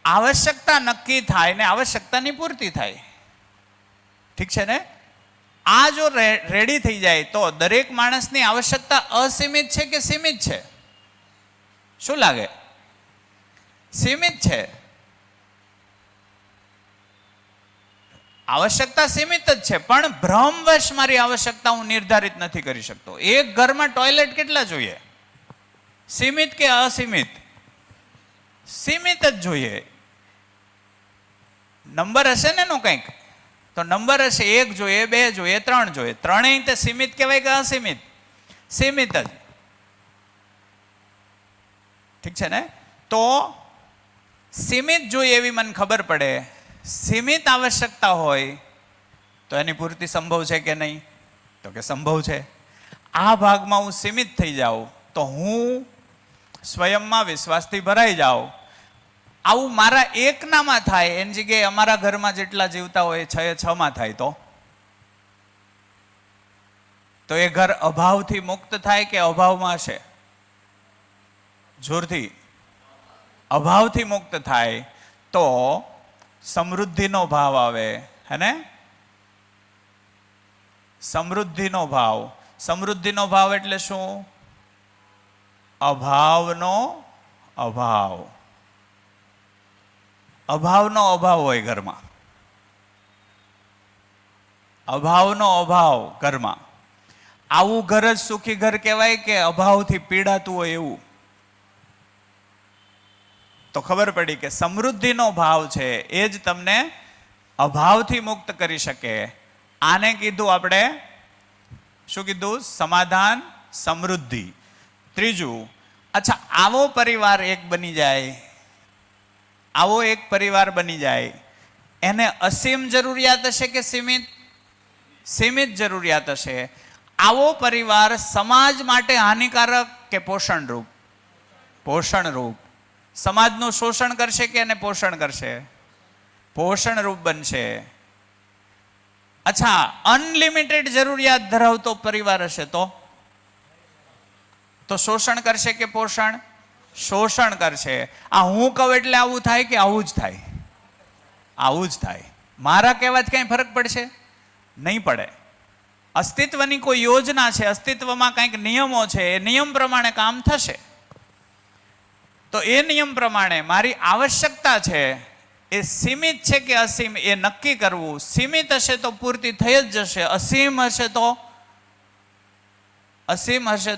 Speaker 1: આવશ્યકતા નક્કી થાય ને આવશ્યકતાની પૂર્તિ થાય. ઠીક છે ને? આ જો રેડી થઈ જાય તો દરેક માણસની આવશ્યકતા અસીમિત છે કે સીમિત છે? શું લાગે? સીમિત છે. આવશ્યકતા સીમિત જ છે, પણ ભ્રમવશ મારી આવશ્યકતા હું નિર્ધારિત નથી કરી શકતો. એક ઘરમાં ટોયલેટ કેટલા જોઈએ? સીમિત કે અસીમિત? સીમિત જ જોઈએ. નંબર હશે ને એનો કંઈક, તો નંબર હશે 1 જોઈએ, 2 જોઈએ, 3 જોઈએ. ત્રણેય તે સીમિત કહેવાય કે અસીમિત? સીમિત જ. ઠીક છે ને? તો સીમિત જોઈએ એવી મને ખબર પડે, સીમિત આવશ્યકતા હોય તો એની પૂર્તિ સંભવ છે કે નહીં? તો કે સંભવ છે. આ ભાગમાં હું સીમિત થઈ જાઉં તો હું સ્વયંમાં વિશ્વાસથી ભરાઈ જાઉં. આવું મારા એકનામાં થાય એની જગ્યાએ અમારા ઘરમાં જેટલા જીવતા હોય 6 થાય તો એ ઘર અભાવથી મુક્ત થાય કે અભાવમાં હશે? જોરથી અભાવથી મુક્ત થાય તો સમૃદ્ધિનો ભાવ આવે, હે ને? સમૃદ્ધિનો ભાવ. સમૃદ્ધિનો ભાવ એટલે શું? અભાવનો અભાવ. અભાવનો અભાવ હોય ઘરમાં, અભાવનો અભાવ ઘરમાં. આવું ઘર જ સુખી ઘર કહેવાય કે અભાવથી પીડાતું હોય એવું? તો ખબર પડી કે સમૃદ્ધિનો ભાવ છે એ જ તમને અભાવથી મુક્ત કરી શકે. આને કીધું આપણે, શું કીધું? સમાધાન, સમૃદ્ધિ. ત્રીજું, અચ્છા આવો પરિવાર એક બની જાય, આવો એક પરિવાર બની જાય, એને અસીમ જરૂરિયાત હશે કે સીમિત? સીમિત જરૂરિયાત હશે. આવો પરિવાર સમાજ માટે હાનિકારક કે પોષણરૂપ? પોષણરૂપ. સમાજનું શોષણ કરશે કે એને પોષણ કરશે? પોષણરૂપ બનશે. અચ્છા અનલિમિટેડ જરૂરિયાત ધરાવતો પરિવાર હશે તો શોષણ કરશે કે પોષણ? શોષણ કરશે. આ હું કહું એટલે આવું થાય કે આવું જ થાય? આવું જ થાય. મારા કહેવાથી કંઈ ફરક પડશે? નહીં પડે. અસ્તિત્વની કોઈ યોજના છે, અસ્તિત્વમાં કંઈક નિયમો છે, એ નિયમ પ્રમાણે કામ થશે. તો એ નિયમ પ્રમાણે મારી આવશ્યકતા છે એ સીમિત છે કે અસીમ એ નક્કી કરવું. સીમિત હશે તો પૂર્તિ થઈ જ જશે, અસીમ હશે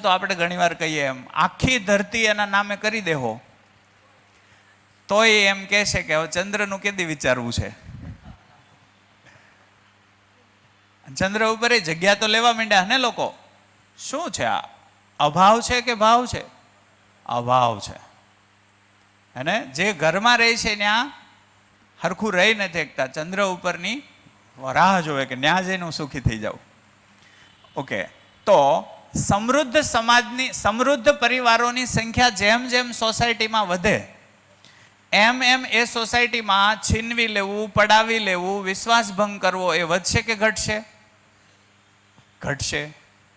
Speaker 1: તો આપણે ઘણીવાર કહીએ એમ આખી ધરતી એના નામે કરી દેહો તો એ એમ કહેશે કે હવે ચંદ્રનું કેદી વિચારવું છે? ચંદ્ર ઉપર એ જગ્યા તો લેવા માંડ્યા ને લોકો. શું છે આ? અભાવ છે કે ભાવ છે? અભાવ છે. અને જે ઘરમાં રહે છે ત્યાં હરખું રહી નથી શકતા, ચંદ્ર ઉપરની રાહ જોવે કે ત્યાં જઈને હું સુખી થઈ જાઉં. ઓકે, તો સમૃદ્ધ સમાજની, સમૃદ્ધ પરિવારોની સંખ્યા જેમ જેમ સોસાયટીમાં વધે એમ એમ એ સોસાયટીમાં છીનવી લેવું, પડાવી લેવું, વિશ્વાસભંગ કરવો એ વધશે કે ઘટશે? ઘટશે.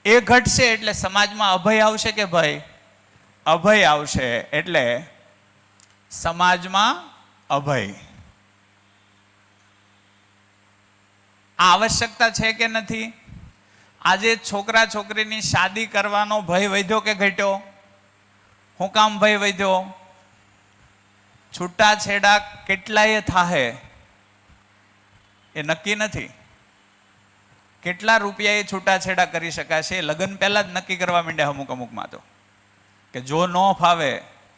Speaker 1: એ ઘટશે એટલે સમાજમાં અભય આવશે કે ભય? અભય આવશે. એટલે સમાજમાં અભય. આ આવશ્યકતા છે કે નથી? આજે છોકરા છોકરીની શાદી કરવાનો ભય વધ્યો કે ઘટ્યો? શું કામ ભય વધ્યો? છૂટાછેડા કેટલાય થાહે એ નક્કી નથી. કેટલા રૂપિયા એ છૂટાછેડા કરી શકાશે લગ્ન પહેલા જ નક્કી કરવા માંડ્યા અમુકમાં તો, કે જો ન ફાવે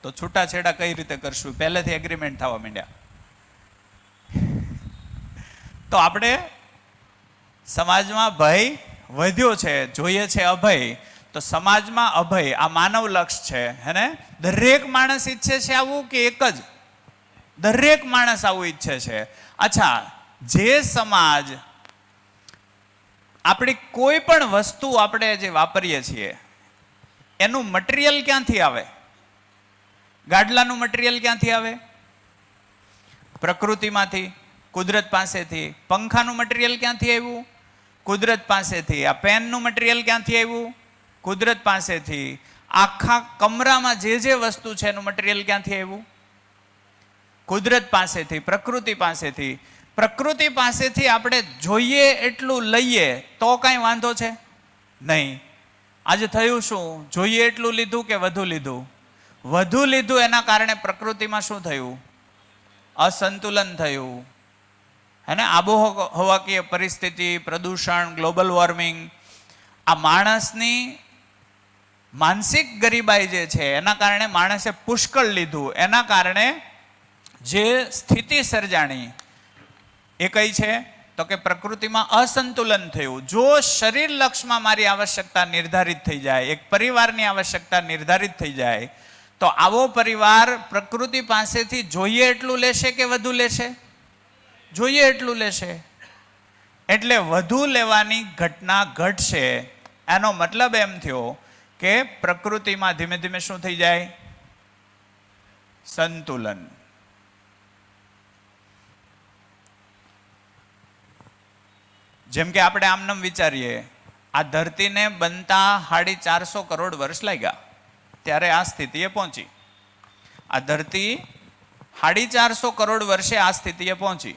Speaker 1: તો છૂટાછેડા કઈ રીતે કરશું પહેલેથી એગ્રીમેન્ટ થવા માંડ્યા. તો આપણે સમાજમાં ભય વધ્યો છે, જોઈએ છે અભય. તો સમાજમાં અભય આ માનવ લક્ષ છે, હે ને? દરેક માણસ ઈચ્છે છે આવું કે એક જ? દરેક માણસ આવું ઈચ્છે છે. અચ્છા, જે સમાજ આપણી કોઈ પણ વસ્તુ આપણે જે વાપરીએ છીએ એનું મટીરિયલ ક્યાંથી આવે? ગાડલાનું મટીરિયલ ક્યાંથી આવે? પ્રકૃતિમાંથી, કુદરત પાસેથી. પંખાનું મટીરિયલ ક્યાંથી આવ્યું? કુદરત પાસેથી. આ પેનનું મટીરિયલ ક્યાંથી આવ્યું? કુદરત પાસેથી. આખા કમરામાં જે જે વસ્તુ છે એનું મટીરિયલ ક્યાંથી આવ્યું? કુદરત પાસેથી, પ્રકૃતિ પાસેથી. પ્રકૃતિ પાસેથી આપણે જોઈએ એટલું લઈએ તો કાંઈ વાંધો છે નહીં. આજે થયું શું? જોઈએ એટલું લીધું કે વધુ લીધું? વધુ લીધું. એના કારણે પ્રકૃતિમાં શું થયું? અસંતુલન થયું, હે ને? આબોહવાકીય પરિસ્થિતિ, પ્રદૂષણ, ગ્લોબલ વોર્મિંગ, આ માણસની માનસિક ગરીબાઈ જે છે એના કારણે માણસે પુષ્કળ લીધું. એના કારણે જે સ્થિતિ સર્જાણી એ કઈ છે? તો કે પ્રકૃતિમાં અસંતુલન થયું. જો શરીર લક્ષમાં મારી આવશ્યકતા નિર્ધારિત થઈ જાય, એક પરિવારની આવશ્યકતા નિર્ધારિત થઈ જાય, તો તો આવો પરિવાર પ્રકૃતિ પાસેથી જોઈએ એટલું લેશે કે વધુ લેશે? જોઈએ એટલું લેશે. એટલે વધુ લેવાની ઘટના ઘટશે. એનો મતલબ એમ થયો કે પ્રકૃતિમાં ધીમે ધીમે શું થઈ જાય? સંતુલન. જેમ કે આપણે આમનામ વિચારીએ, આ ધરતીને બનતા 450 કરોડ વર્ષ લાગ્યા ત્યારે આ સ્થિતિએ પહોંચી. આ ધરતી 450 કરોડ વર્ષે આ સ્થિતિએ પહોંચી.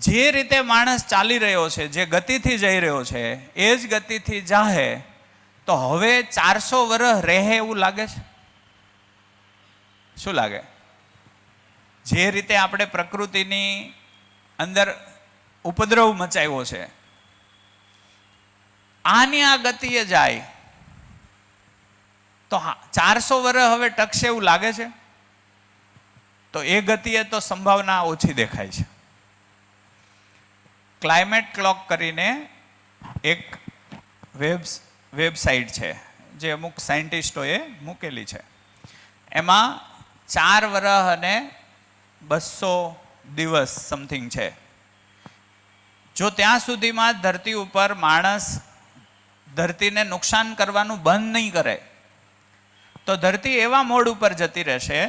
Speaker 1: જે રીતે માણસ ચાલી રહ્યો છે, જે ગતિથી જઈ રહ્યો છે, એ જ ગતિથી જાહે તો હવે 400 વર્ષ રહે એવું લાગે છે? શું લાગે? જે રીતે આપણે પ્રકૃતિની અંદર ઉપદ્રવ મચાવ્યો છે, આની આ ગતિએ જાય તો 400 વર્ષ હવે ટકશે એવું લાગે છે? તો એ ગતિએ તો સંભાવના ઓછી દેખાય છે. ક્લાઇમેટ ક્લોક કરીને એક વેબસાઇટ છે જે અમુક સાયન્ટિસ્ટોએ મૂકેલી છે. એમાં 4 વર્ષ અને 200 દિવસ સમથિંગ છે. જો ત્યાં સુધીમાં ધરતી ઉપર માણસ ધરતીને નુકસાન કરવાનું બંધ નહીં કરે તો ધરતી એવા મોડ ઉપર જતી રહેશે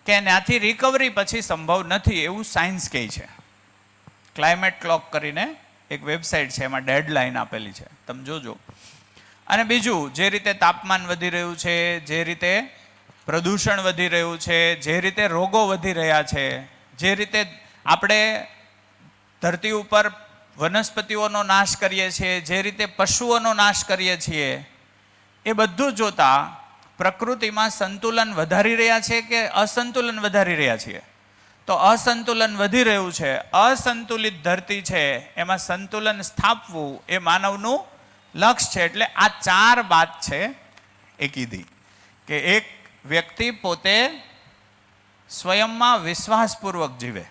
Speaker 1: કે ત્યાંથી રિકવરી પછી સંભવ નથી, એવું સાયન્સ કહે છે. ક્લાઇમેટ ક્લોક કરીને એક વેબસાઇટ છે, એમાં ડેડલાઇન આપેલી છે, તમે જોજો. અને બીજું, જે રીતે તાપમાન વધી રહ્યું છે, જે રીતે પ્રદૂષણ વધી રહ્યું છે, જે રીતે રોગો વધી રહ્યા છે, જે રીતે આપણે ધરતી ઉપર વનસ્પતિઓનો નાશ કરીએ છીએ, જે રીતે પશુઓનો નાશ કરીએ છીએ, એ બધું જોતા પ્રકૃતિમાં સંતુલન વધારી રહ્યા છે કે અસંતુલન વધારી રહ્યા છીએ? તો અસંતુલન વધી રહ્યું છે. અસંતુલિત ધરતી છે, એમાં સંતુલન સ્થાપવું એ માનવનું લક્ષ્ય છે. એટલે આ 4 વાત છે એ કીધી કે એક વ્યક્તિ પોતે સ્વયંમાં વિશ્વાસપૂર્વક જીવે,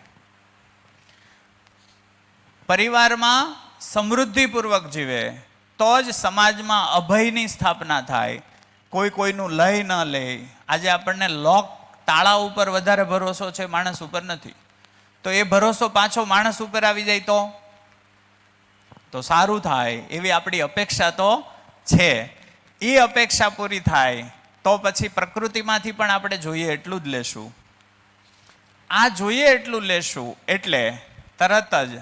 Speaker 1: પરિવારમાં સમૃદ્ધિપૂર્વક જીવે, તો જ સમાજમાં અભયની સ્થાપના થાય. કોઈ કોઈનું લઈ ન લે. આજે આપણને લોક તાળા ઉપર વધારે ભરોસો છે, માણસ ઉપર નથી. તો એ ભરોસો પાછો માણસ ઉપર આવી જાય તો સારું થાય એવી આપણી અપેક્ષા તો છે. એ અપેક્ષા પૂરી થાય તો પછી પ્રકૃતિમાંથી પણ આપણે જોઈએ એટલું જ લેશું. આ જોઈએ એટલું લેશું એટલે તરત જ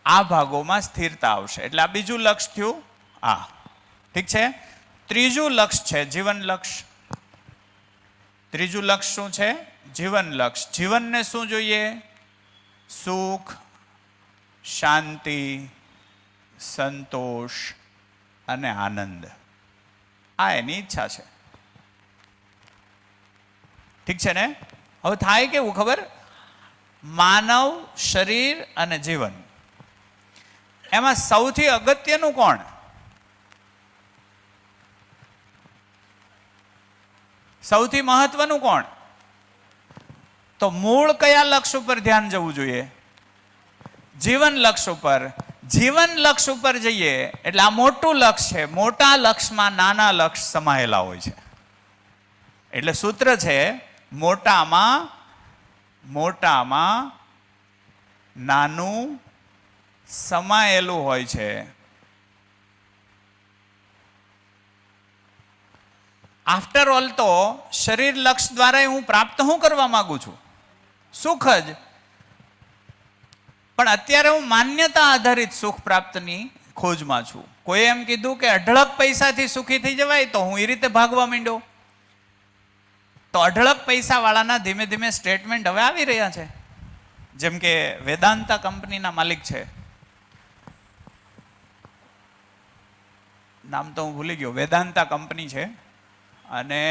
Speaker 1: આ ભાગોમાં સ્થિરતા આવશે. એટલે આ બીજું લક્ષ્ય થયું. ઠીક છે. ત્રીજું લક્ષ્ય છે જીવન લક્ષ્ય. ત્રીજું લક્ષ્ય શું છે? જીવન લક્ષ્ય. જીવનને શું જોઈએ? સુખ, શાંતિ, સંતોષ અને આનંદ. આ એની ઈચ્છા છે. ઠીક છે ને? હવે થાય કેવું ખબર? માનવ શરીર અને જીવન, એમાં સૌથી અગત્યનું કોણ? સૌથી મહત્વનું કોણ? તો મૂળ કયા લક્ષ્ય ઉપર ધ્યાન જવું જોઈએ? જીવન લક્ષ્ય ઉપર. જીવન લક્ષ્ય ઉપર જઈએ એટલે આ મોટું લક્ષ્ય છે. મોટા લક્ષ્યમાં નાના લક્ષ્ય સમાયેલા હોય છે. એટલે સૂત્ર છે, મોટામાં નાનું સમાયેલું હોય છે. આફ્ટર ઓલ તો શરીર લક્ષ્ય દ્વારા હું પ્રાપ્ત શું કરવા માંગુ છું? સુખ જ. પણ અત્યારે હું માન્યતા આધારિત સુખ પ્રાપ્તની ખોજમાં છું. કોઈ એમ કીધું કે અઢળક પૈસાથી સુખી થઈ જવાય, તો હું એ રીતે ભાગવા માંડ્યો. તો અઢળક પૈસા વાળાના ધીમે ધીમે સ્ટેટમેન્ટ હવે આવી રહ્યા છે. જેમ કે વેદાંતા કંપનીના માલિક છે, નામ તો હું ભૂલી ગયો, વેદાંતા કંપની છે, અને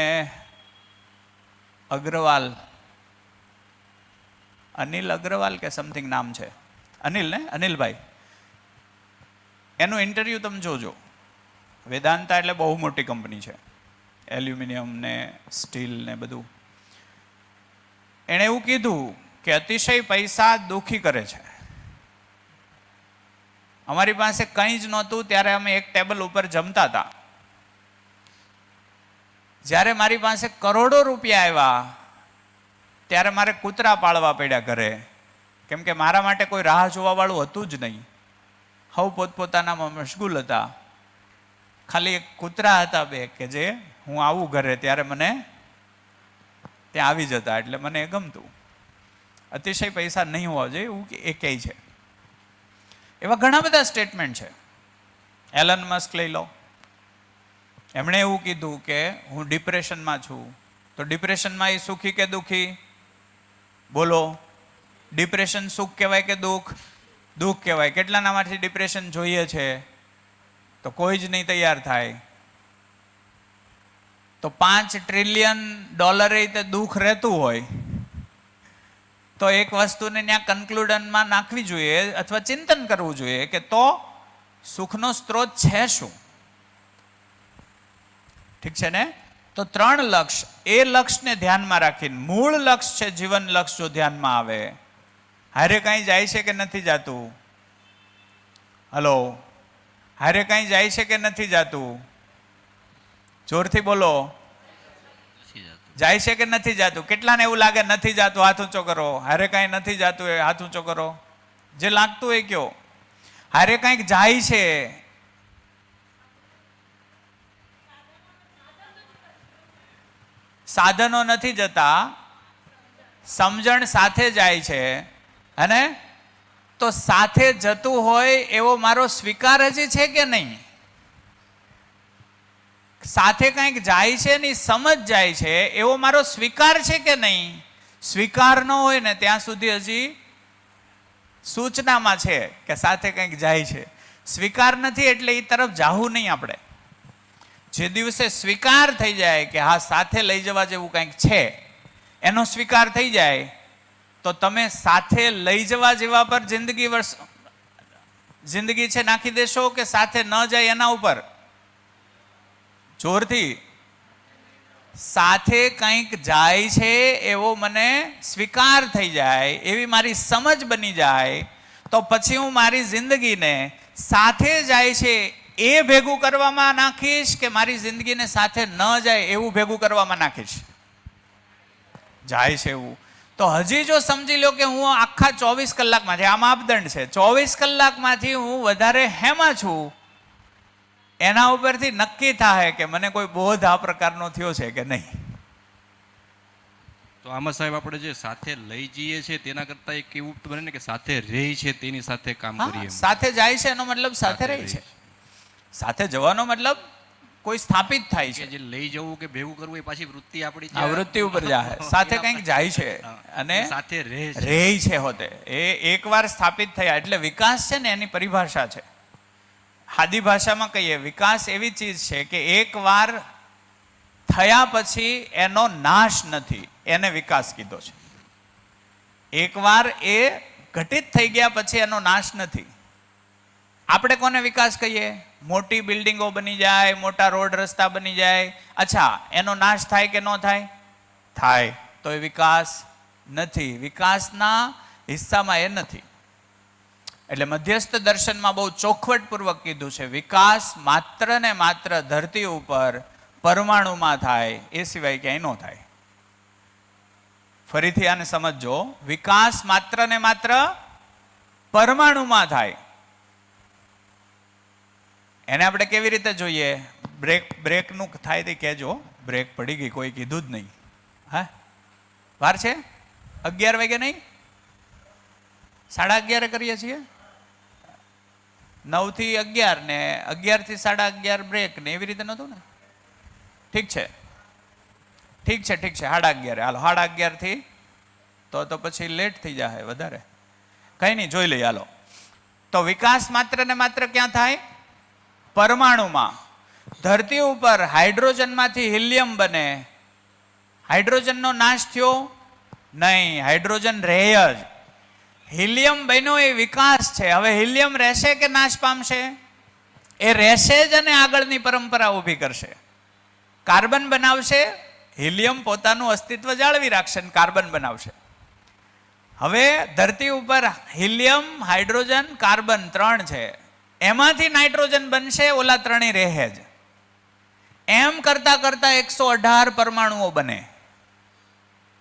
Speaker 1: અગ્રવાલ, અનિલ અગ્રવાલ કે સમથિંગ નામ છે, અનિલ ને, અનિલભાઈ. એનું ઇન્ટરવ્યુ તમે જોજો. વેદાંતા એટલે બહુ મોટી કંપની છે, એલ્યુમિનિયમ ને સ્ટીલ ને બધું. એણે એવું કીધું કે અતિશય પૈસા દુઃખી કરે છે. અમારી પાસે કંઈ જ નહોતું ત્યારે અમે એક ટેબલ ઉપર જમતા હતા. જ્યારે મારી પાસે કરોડો રૂપિયા આવ્યા ત્યારે મારે કૂતરા પાળવા પડ્યા ઘરે, કેમ કે મારા માટે કોઈ રાહ જોવાવાળું હતું જ નહીં. સૌ પોતપોતાનામાં મશગુલ હતા. ખાલી એક કૂતરા હતા બે કે જે હું આવું ઘરે ત્યારે મને ત્યાં આવી જતા, એટલે મને એ ગમતું. અતિશય પૈસા નહીં હોવા જોઈએ એવું એ કહે છે. એવા ઘણા બધા સ્ટેટમેન્ટ છે. એલન મસ્ક લઈ લો, એમણે એવું કીધું કે હું ડિપ્રેશનમાં છું. તો ડિપ્રેશનમાં એ સુખી કે દુઃખી? બોલો, ડિપ્રેશન સુખ કહેવાય કે દુઃખ? દુઃખ કહેવાય. કેટલાનામાંથી ડિપ્રેશન જોઈએ છે? તો કોઈ જ નહીં તૈયાર થાય. તો $5 ટ્રિલિયન તે દુઃખ રહેતું હોય તો એક વસ્તુને ત્યાં કન્ક્લુડનમાં નાખવી જોઈએ અથવા ચિંતન કરવું જોઈએ કે તો સુખનો સ્ત્રોત છે શું? ઠીક છે ને? તો 3 લક્ષ્ય, એ લક્ષ્યને ધ્યાનમાં રાખીને, મૂળ લક્ષ્ય છે જીવન લક્ષ્ય જો ધ્યાનમાં આવે, હારે કાંઈ જાય છે કે નથી જાતું? હલો, હારે કાંઈ જાય છે કે નથી જાતું? જોરથી બોલો. જાય છે કે નથી જાતું? કેટલાને એવું લાગે નથી જાતું? હાથ ઊંચો કરો. હારે કાંઈ નથી જાતું એ હાથ ઊંચો કરો. જે લાગતું હોય કયો. હારે કાંઈક જાય છે. સાધનો નથી જતા, સમજણ સાથે જાય છે. અને તો સાથે જતું હોય એવો મારો સ્વીકાર હજી છે કે નહીં? સાથે કંઈક જાય છે ની સમજ જાય છે એવો મારો સ્વીકાર છે કે નહીં? સ્વીકાર ન હોય ને ત્યાં સુધી હજી સૂચનામાં છે કે સાથે કંઈક જાય છે. સ્વીકાર નથી એટલે એ તરફ જાવું નહીં આપણે. જે દિવસે સ્વીકાર થઈ જાય કે હા સાથે લઈ જવા જેવું કંઈક છે, એનો સ્વીકાર થઈ જાય તો તમે સાથે લઈ જવા જેવા પર જિંદગી છે નાખી દેશો કે સાથે ન જાય એના ઉપર? જોરથી. સાથે કંઈક જાય છે એવો મને સ્વીકાર થઈ જાય, એવી મારી સમજ બની જાય તો પછી હું મારી જિંદગીને સાથે જાય છે એ ભેગું કરવામાં નાખીશ કે મારી જિંદગીને સાથે ન જાય એવું ભેગું કરવામાં નાખીશ? જાય છે એવું. તો હજી જો સમજી લો કે હું આખા 24 કલાકમાંથી, આ માપદંડ છે, 24 કલાકમાંથી હું વધારે હેમાં છું, એના ઉપરથી નક્કી થાય કે મને કોઈ બોધ આ પ્રકારનો થયો છે કે નહીં.
Speaker 9: તો આમાં સાહેબ આપણે જે સાથે લઈ જઈએ છીએ તેના કરતાં એક એવું બને ને કે સાથે રહી છે તેની સાથે કામ કરીએ.
Speaker 1: સાથે જાય છે એનો મતલબ સાથે રહી છે. સાથે જવાનો મતલબ કોઈ સ્થાપિત થાય છે.
Speaker 9: જે લઈ જવું કે ભેગું કરવું એ પાછી વૃત્તિ આપણી
Speaker 1: આ વૃત્તિ ઉપર જાય. સાથે કંઈક જાય છે અને
Speaker 9: સાથે
Speaker 1: રહે છે હોતે. એ એકવાર સ્થાપિત થયા એટલે વિકાસ છે ને એની પરિભાષા છે. સાદી ભાષામાં કહીએ, વિકાસ એવી ચીજ છે કે એકવાર થયા પછી એનો નાશ નથી, એને વિકાસ કીધો છે. એકવાર એ ઘટિત થઈ ગયા પછી એનો નાશ નથી. આપણે કોને વિકાસ કહીએ? મોટી બિલ્ડિંગો બની જાય, મોટા રોડ રસ્તા બની જાય, અચ્છા એનો નાશ થાય કે ન થાય? થાય. તો એ વિકાસ નથી. વિકાસના હિસ્સામાં એ નથી. એટલે મધ્યસ્થ દર્શનમાં બહુ ચોખવટપૂર્વક કીધું છે, વિકાસ માત્ર ને માત્ર ધરતી ઉપર પરમાણુમાં થાય, એ સિવાય ક્યાંય ન થાય. ફરીથી આને સમજો, વિકાસ માત્ર ને માત્ર પરમાણુમાં થાય. એને આપણે કેવી રીતે જોઈએ? બ્રેકનું થાય તે કહેજો. બ્રેક પડી ગઈ, કોઈ કીધું જ નહીં. હા, વાર છે? 11 વાગે નહીં, 11:30 કરીએ છીએ. 9 થી 11 ને 11 થી 11:30 બ્રેક ને એવી રીતે નહોતું ને? ઠીક છે, ઠીક છે, ઠીક છે. 11:30 હાલો. 11:30 થી તો પછી લેટ થઈ જાય વધારે. કંઈ નહીં, જોઈ લઈએ હાલો. તો વિકાસ માત્ર ને માત્ર ક્યાં થાય? પરમાણુમાં. ધરતી ઉપર હાઇડ્રોજનમાંથી હિલિયમ બને. હાઇડ્રોજનનો નાશ થયો નહીં, હાઇડ્રોજન રહે જ. હિલિયમ બન્યો એ વિકાસ છે. હવે હિલિયમ રહેશે કે નાશ પામશે? એ રહેશે જ અને આગળની પરંપરા ઊભી કરશે. કાર્બન બનાવશે, હિલિયમ પોતાનું અસ્તિત્વ જાળવી રાખશે અને કાર્બન બનાવશે. હવે ધરતી ઉપર હિલિયમ, હાઇડ્રોજન, કાર્બન 3 છે. એમાંથી નાઇટ્રોજન બનશે, ઓલા 3 રહે જ. એમ કરતા કરતા 118 પરમાણુઓ બને.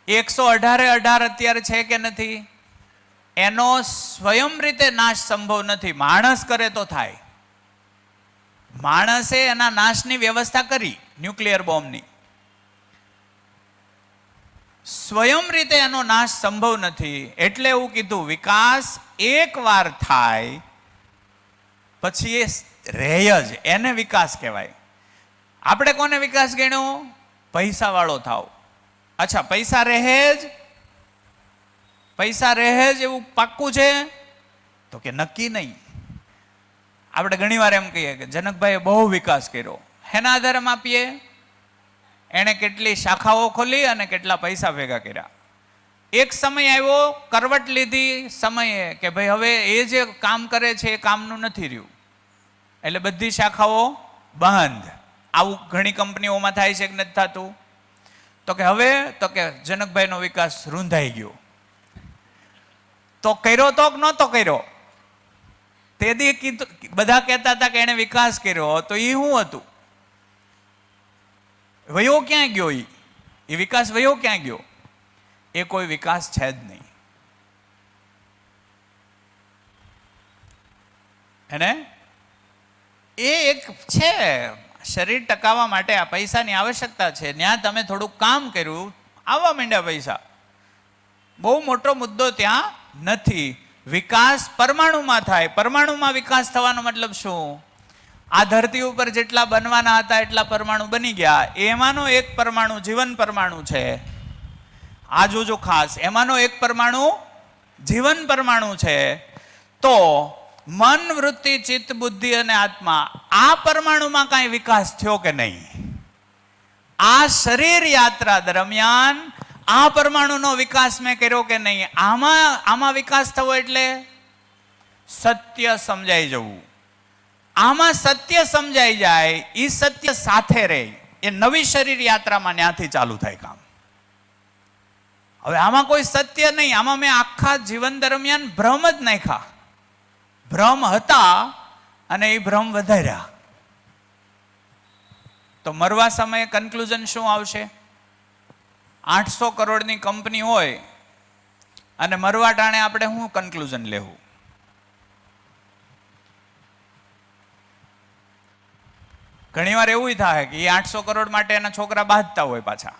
Speaker 1: 118 અત્યારે છે કે નથી? એનો સ્વયં રીતે નાશ સંભવ નથી. માણસ કરે તો થાય. માણસે એના નાશની વ્યવસ્થા કરી ન્યુક્લિયર બોમ્બની. સ્વયં રીતે એનો નાશ સંભવ નથી. એટલે એવું કીધું વિકાસ એકવાર થાય પછી એ રહે જ, એને વિકાસ કહેવાય. આપણે કોને વિકાસ ગણ્યો? પૈસા વાળો થાવ. અચ્છા, પૈસા રહે જ? પૈસા રહે જ એવું પાક્કું છે? તો કે નક્કી નહીં. આપણે ઘણીવાર એમ કહીએ કે જનકભાઈએ બહુ વિકાસ કર્યો. એના આધારે માપીએ એણે કેટલી શાખાઓ ખોલી અને કેટલા પૈસા ભેગા કર્યા. એક સમય આવ્યો, કરવટ લીધી સમયે કે ભાઈ હવે એ જે કામ કરે છે એ કામનું નથી રહ્યું, એટલે બધી શાખાઓ બંધ. આવું ઘણી કંપનીઓમાં થાય છે કે નથી થતું? તો કે હવે તો કે જનકભાઈનો વિકાસ રૂંધાઈ ગયો. તો કર્યો તો કે નહોતો કર્યો? તે દી કીધું, બધા કહેતા હતા કે એણે વિકાસ કર્યો, તો એ શું હતું? વયો ક્યાં ગયો? એ વિકાસ વયો ક્યાં ગયો? એ કોઈ વિકાસ છે જ નહીં. એને એ એક છે, શરીર ટકાવવા માટે આ પૈસાની આવશ્યકતા છે. ત્યાં તમે થોડુંક કામ કર્યું, આવવા માંડ્યા પૈસા. બહુ મોટો મુદ્દો ત્યાં નથી. વિકાસ પરમાણુમાં થાય. પરમાણુમાં વિકાસ થવાનો મતલબ શું? આ ધરતી ઉપર જેટલા બનવાના હતા એટલા પરમાણુ બની ગયા. એમાંનો એક પરમાણુ જીવન પરમાણુ છે. આ જોજો ખાસ, એમાંનો એક પરમાણુ જીવન પરમાણુ છે. તો મન, વૃત્તિ, ચિત્ત, બુદ્ધિ અને આત્મા, આ પરમાણુમાં કાંઈ વિકાસ થયો કે નહીં? આ શરીર યાત્રા દરમિયાન આ પરમાણુનો વિકાસ મેં કર્યો કે નહીં? આમાં વિકાસ થવો એટલે સત્ય સમજાઈ જવું. આમાં સત્ય સમજાઈ જાય, એ સત્ય સાથે રહે, એ નવી શરીર યાત્રામાં ત્યાંથી ચાલુ થાય કામ. હવે આમાં કોઈ સત્ય નહીં. આમાં મેં આખા જીવન દરમિયાન ભ્રમ જ નાખ્યા. ભ્રમ હતા અને એ ભ્રમ વધાર્યા. તો મરવા સમયે કન્ક્લુઝન શું આવશે? 800 કરોડની કંપની હોય અને મરવા ટાણે આપણે શું કન્ક્લુઝન લેવું? ઘણીવાર એવું થાય કે એ 800 કરોડ માટે એના છોકરા બાંધતા હોય પાછા.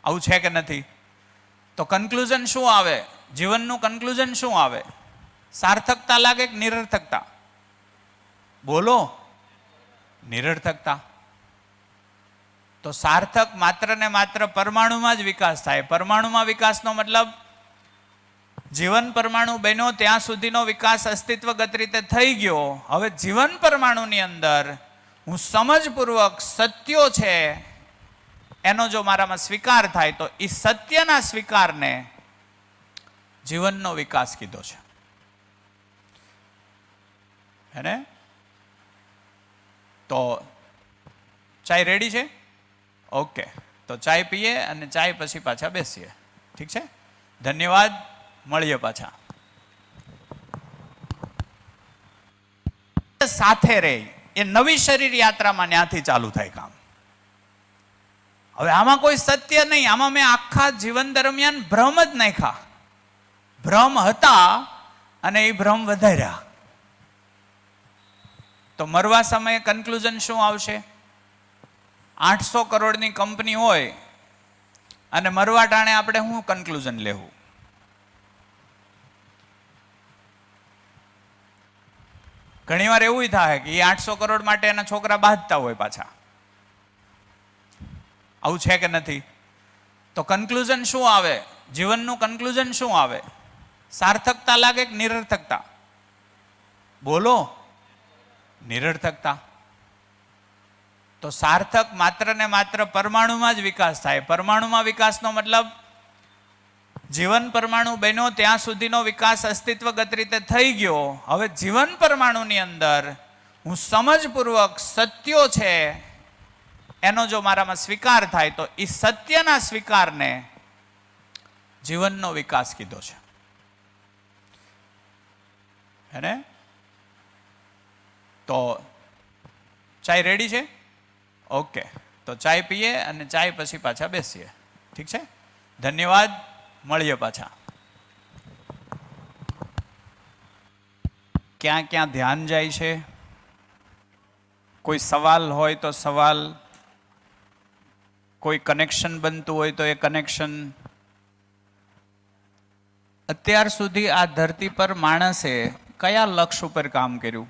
Speaker 1: આવું છે કે નથી? તો કન્ક્લુઝન શું આવે? જીવનનું કન્ક્લુઝન શું આવે? સાર્થકતા લાગે કે નિરર્થકતા? બોલો. નિરર્થકતા. તો સાર્થક માત્ર ને માત્ર પરમાણુમાં જ વિકાસ થાય. પરમાણુમાં વિકાસનો મતલબ જીવન પરમાણુ બન્યો ત્યાં સુધીનો વિકાસ અસ્તિત્વગત રીતે થઈ ગયો. હવે જીવન પરમાણુની અંદર હું સમજપૂર્વક સત્યો છે એનો જો મારામાં સ્વીકાર થાય તો એ સત્યના સ્વીકારને જીવનનો વિકાસ કીધો છે. હે? તો ચાય રેડી છે? ઓકે, તો ચાય પીએ અને ચાય પછી પાછા બેસીએ. ઠીક છે? ધન્યવાદ. મળીએ પાછા. સાથે રહે, એ નવી શરીર યાત્રામાં ત્યાંથી ચાલુ થાય કામ. હવે આમાં કોઈ સત્ય નહીં. આમાં મેં આખા જીવન દરમિયાન ભ્રમ જ નાખ્યા. ભ્રમ હતા અને એ ભ્રમ વધાર્યા. તો મરવા સમયે કન્ક્લુઝન શું આવશે? 800 કરોડની કંપની હોય અને મરવા ટાણે આપણે શું કન્ક્લુઝન લેવું? ઘણીવાર એવું થાય કે એ 800 કરોડ માટે એના છોકરા બાંધતા હોય પાછા. આવું છે કે નથી? તો કન્ક્લુઝન શું આવે? જીવનનું કન્ક્લુઝન શું આવે? સાર્થકતા લાગે કે નિરર્થકતા? બોલો. નિરર્થકતા. તો સાર્થક માત્ર ને માત્ર પરમાણુમાં જ વિકાસ થાય. પરમાણુમાં વિકાસનો મતલબ જીવન પરમાણુ બન્યો ત્યાં સુધીનો વિકાસ અસ્તિત્વગત રીતે થઈ ગયો. હવે જીવન પરમાણુની અંદર હું સમજપૂર્વક સત્યો છે એનો જો મારામાં સ્વીકાર થાય તો એ સત્યના સ્વીકારને જીવનનો વિકાસ કીધો છે. હે? તો ચાય રેડી છે? ઓકે, તો ચાય પીએ અને ચાય પછી પાછા બેસીએ. ઠીક છે, ધન્યવાદ, મળીએ પાછા. ક્યાં ક્યાં ધ્યાન જાય છે? કોઈ સવાલ હોય તો સવાલ, કોઈ કનેક્શન બનતું હોય તો એ કનેક્શન. અત્યાર સુધી આ ધરતી પર માણસે કયા લક્ષ્ય ઉપર કામ કર્યું?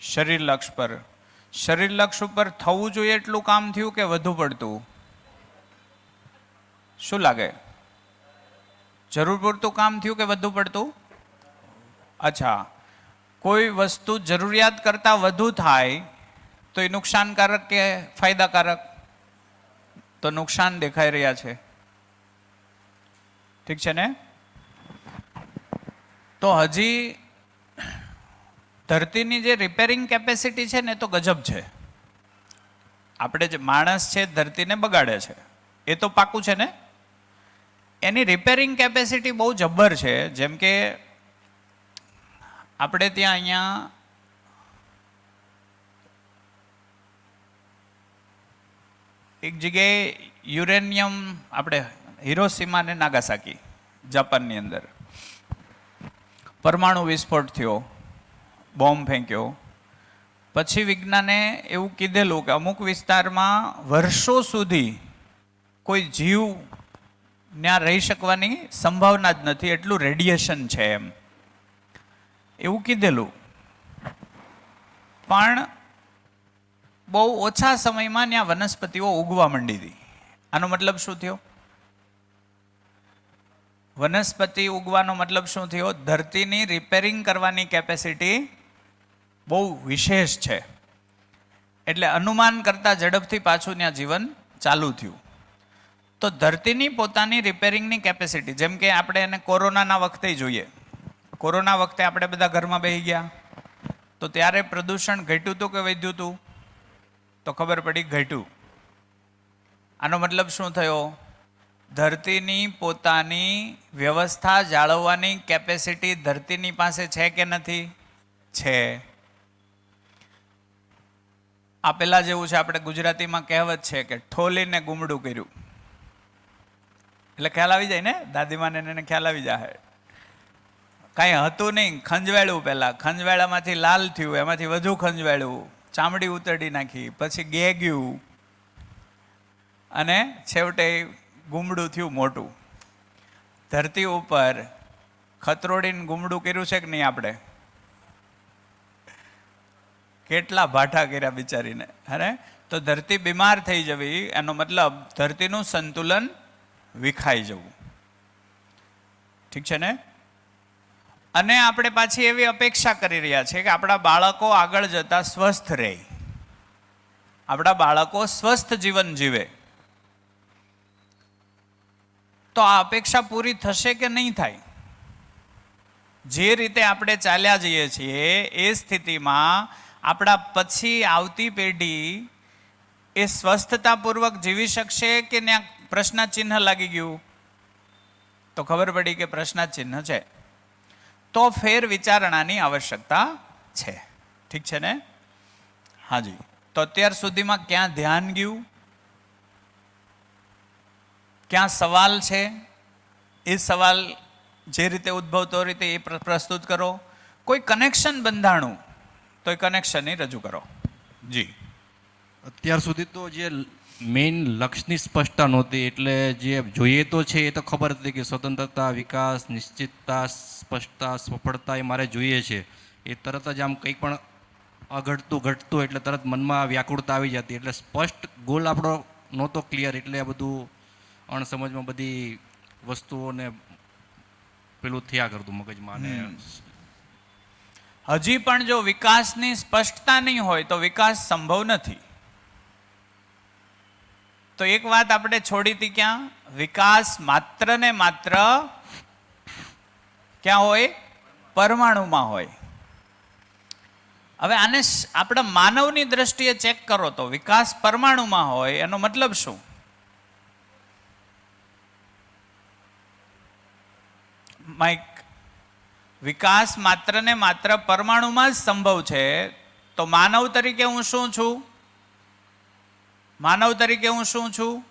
Speaker 1: શરીર લક્ષ્ય પર. શરીર લક્ષ્ય ઉપર થવું જોઈએ એટલું કામ થયું કે વધુ પડતું? શું લાગે? જરૂર પૂરતું કામ થયું કે વધુ પડતું? અચ્છા, કોઈ વસ્તુ જરૂરિયાત કરતાં વધુ થાય તો એ નુકસાનકારક કે ફાયદાકારક? તો નુકસાન દેખાઈ રહ્યા છે. ઠીક છે ને? તો હજી ધરતીની જે રિપેરિંગ કેપેસિટી છે ને તો ગજબ છે. આપણે જે માણસ છે ધરતીને બગાડે છે એ તો પાકું છે ને, એની રિપેરિંગ કેપેસિટી બહુ જબ્બર છે. જેમ કે આપણે ત્યાં અહીંયા એક જગ્યાએ યુરેનિયમ, આપણે હિરોશીમા અને નાગાસાકી જાપાનની અંદર પરમાણુ વિસ્ફોટ થયો, બોમ્બ ફેંક્યો. પછી વિજ્ઞાને એવું કીધેલું કે અમુક વિસ્તારમાં વર્ષો સુધી કોઈ જીવ ત્યાં રહી શકવાની સંભાવના જ નથી, એટલું રેડિયેશન છે એમ એવું કીધેલું. પણ બહુ ઓછા સમયમાં ત્યાં વનસ્પતિઓ ઉગવા માંડી હતી. આનો મતલબ શું થયો? વનસ્પતિ ઉગવાનો મતલબ શું થયો? ધરતીની રિપેરિંગ કરવાની કેપેસિટી બહુ વિશેષ છે. એટલે અનુમાન કરતાં ઝડપથી પાછું ત્યાં જીવન ચાલુ થયું. તો ધરતીની પોતાની રિપેરિંગની કેપેસિટી, જેમ કે આપણે એને કોરોનાના વખતે જોઈએ. કોરોના વખતે આપણે બધા ઘરમાં બેસી ગયા તો ત્યારે પ્રદૂષણ ઘટ્યું હતું કે વધ્યું હતું? તો ખબર પડી ઘટ્યું. આનો મતલબ શું થયો? ધરતીની પોતાની વ્યવસ્થા જાળવવાની કેપેસિટી ધરતીની પાસે છે કે નથી? છે. આ પેલા જેવું છે, આપણે ગુજરાતીમાં કહેવત છે કે ઠોલીને ગુમડું કર્યું. એટલે ખ્યાલ આવી જાય ને, દાદીમાને એને ખ્યાલ આવી જાય. કાંઈ હતું નહીં, ખંજવાળ્યું. પહેલાં ખંજવાળામાંથી લાલ થયું, એમાંથી વધુ ખંજવાળ્યું, ચામડી ઉતરડી નાખી, પછી ગેગ્યું અને છેવટે ગુમડું થયું મોટું. ધરતી ઉપર ખતરોડીને ગુમડું કર્યું છે કે નહીં આપણે? કેટલા ભાઠા કર્યા બિચારીને, હે? તો ધરતી બીમાર થઈ જવી એનો મતલબ ધરતીનું સંતુલન વિખાઈ જવું. ઠીક છે ને? અને આપણે પાછી એવી અપેક્ષા કરી રહ્યા છીએ કે આપણા બાળકો આગળ જતા સ્વસ્થ રહે, આપણા બાળકો સ્વસ્થ જીવન જીવે. તો આ અપેક્ષા પૂરી થશે કે નહીં થાય? જે રીતે આપણે ચાલ્યા જઈએ છીએ એ સ્થિતિમાં આપણા પછી આવતી પેઢી એ સ્વસ્થતાપૂર્વક જીવી શકશે કે ત્યાં પ્રશ્નાચિહ્ન લાગી ગયું? તો ખબર પડી કે પ્રશ્નાચિહ્ન છે. તો ફેર વિચારણાની આવશ્યકતા છે. ઠીક છે ને? હાજી. તો અત્યાર સુધીમાં ક્યાં ધ્યાન ગયું, ક્યાં સવાલ છે, એ સવાલ જે રીતે ઉદ્ભવતો રીતે એ પ્રસ્તુત કરો. કોઈ કનેક્શન બંધાણું તો એ કનેક્શન રજૂ કરો. જી.
Speaker 9: અત્યાર સુધી તો જે મેઇન લક્ષ્યની સ્પષ્ટતા નહોતી, એટલે જે જોઈએ તો છે એ તો ખબર હતી કે સ્વતંત્રતા, વિકાસ, નિશ્ચિતતા, સ્પષ્ટતા, સફળતા એ મારે જોઈએ છે. એ તરત જ આમ કંઈક પણ અઘટતું ઘટતું એટલે તરત મનમાં વ્યાકુળતા આવી જતી. એટલે સ્પષ્ટ ગોલ આપણો નહોતો ક્લિયર, એટલે આ બધું અણસમજમાં બધી વસ્તુઓને પેલું થયા કરતું મગજમાં.
Speaker 1: હજી પણ જો વિકાસની સ્પષ્ટતા નહીં હોય તો વિકાસ સંભવ નથી. તો એક વાત આપણે છોડી હતી, ક્યાં? વિકાસ માત્ર ને માત્ર ક્યાં હોય? પરમાણુમાં હોય. હવે આને આપણા માનવની દ્રષ્ટિએ ચેક કરો તો વિકાસ પરમાણુમાં હોય એનો મતલબ શું? માઇક વિકાસ માત્ર ને માત્ર પરમાણુમાં જ સંભવ છે, તો માનવ તરીકે હું શું છું? માનવ તરીકે હું શું છું?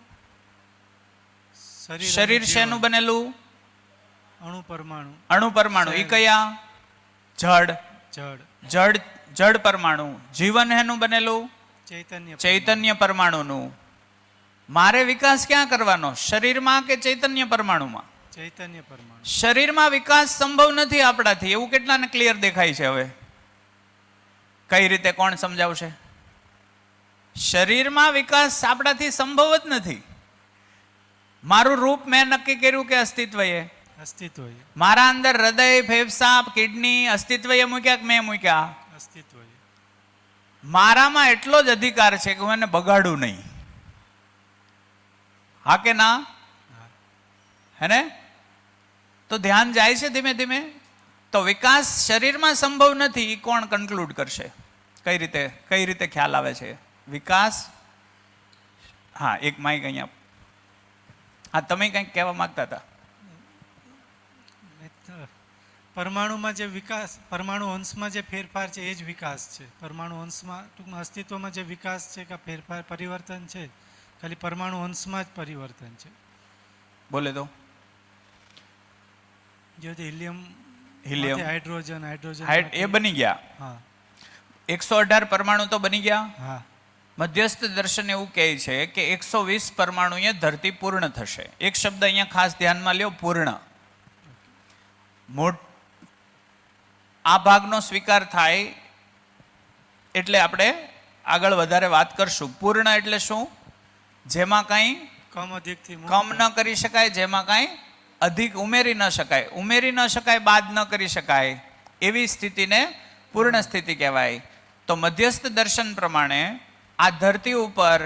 Speaker 1: શરીર શેનું બનેલું?
Speaker 6: અણુ પરમાણુ.
Speaker 1: અણુ પરમાણુ. એ કયા? જડ. જડ પરમાણુ. જીવન હેનું બનેલું? ચૈતન્ય પરમાણુનું. મારે વિકાસ ક્યાં કરવાનો? શરીરમાં કે ચૈતન્ય પરમાણુમાં?
Speaker 6: ચૈતન્ય પરમાણુ.
Speaker 1: શરીરમાં વિકાસ સંભવ નથી આપણાથી, એવું કેટલાને ક્લિયર દેખાય છે? હવે કઈ રીતે, કોણ સમજાવશે? શરીરમાં વિકાસ આપણાથી સંભવ જ નથી. મારું રૂપ મેં નક્કી કર્યું કે અસ્તિત્વએ?
Speaker 6: અસ્તિત્વ.
Speaker 1: મારા અંદર હૃદય, ફેફસા, કિડની અસ્તિત્વએ મૂક્યા કે મેં મૂક્યા?
Speaker 6: અસ્તિત્વ.
Speaker 1: મારામાં એટલો જ અધિકાર છે કે હું એને બગાડું નહીં. હા કે ના? હે ને? તો ધ્યાન જાય છે ધીમે ધીમે. તો વિકાસ શરીરમાં સંભવ નથી, એ કોણ કન્ક્લુડ કરશે? કઈ રીતે ખ્યાલ આવે છે વિકાસ? હા, એક માઇક અહીંયા. હા, તમે કંઈક કહેવા માંગતા હતા.
Speaker 6: પરમાણુમાં જે વિકાસ, પરમાણુ અંશમાં જે ફેરફાર છે એ જ વિકાસ છે. પરમાણુ અંશમાં ટૂંકમાં અસ્તિત્વમાં જે વિકાસ છે કે ફેરફાર પરિવર્તન છે, ખાલી પરમાણુ અંશમાં જ પરિવર્તન છે.
Speaker 1: બોલે તો
Speaker 6: જે હિલિયમ હાઇડ્રોજન
Speaker 1: એ બની ગયા.
Speaker 6: હા,
Speaker 1: 118 પરમાણુ તો બની ગયા.
Speaker 6: હા.
Speaker 1: મધ્યસ્થ દર્શન એવું કહે છે કે 120 પરમાણુએ ધરતી પૂર્ણ થશે. એક શબ્દ અહીંયા ખાસ ધ્યાનમાં લ્યો, પૂર્ણ. આ ભાગનો સ્વીકાર થાય એટલે આપણે આગળ વધારે વાત કરશું. પૂર્ણ એટલે શું? જેમાં કંઈ કમ ન કરી શકાય, જેમાં કંઈ અધિક ઉમેરી ન શકાય, ઉમેરી ન શકાય, બાદ ન કરી શકાય, એવી સ્થિતિને પૂર્ણ સ્થિતિ કહેવાય. તો મધ્યસ્થ દર્શન પ્રમાણે આ ધરતી ઉપર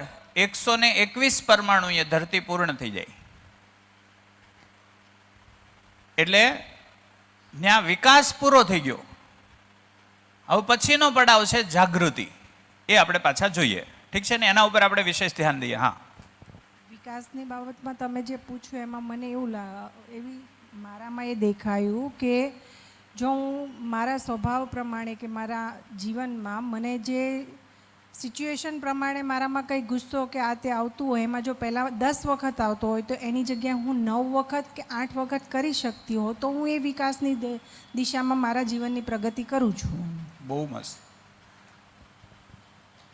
Speaker 1: 121 પરમાણુએ ધરતી પૂર્ણ થઈ જાય. એટલે ત્યાં વિકાસ પૂરો થઈ ગયો. હવે પછીનો પડાવ છે જાગૃતિ. એ આપણે પાછા જોઈએ. ઠીક છે ને? એના ઉપર આપણે વિશેષ ધ્યાન દઈએ. હા,
Speaker 4: વિકાસની બાબતમાં તમે જે પૂછ્યું એમાં મને એવી મારામાં એ દેખાયું કે જો હું મારા સ્વભાવ પ્રમાણે કે મારા જીવનમાં મને જે સિચ્યુએશન પ્રમાણે મારામાં કંઈ ગુસ્સો કે આ તે આવતું હોય, એમાં જો પહેલાં 10 વખત આવતો હોય તો એની જગ્યાએ હું 9 વખત કે 8 વખત કરી શકતી હોઉં તો હું એ વિકાસની દિશામાં મારા જીવનની પ્રગતિ કરું છું.
Speaker 1: બહુ મસ્ત.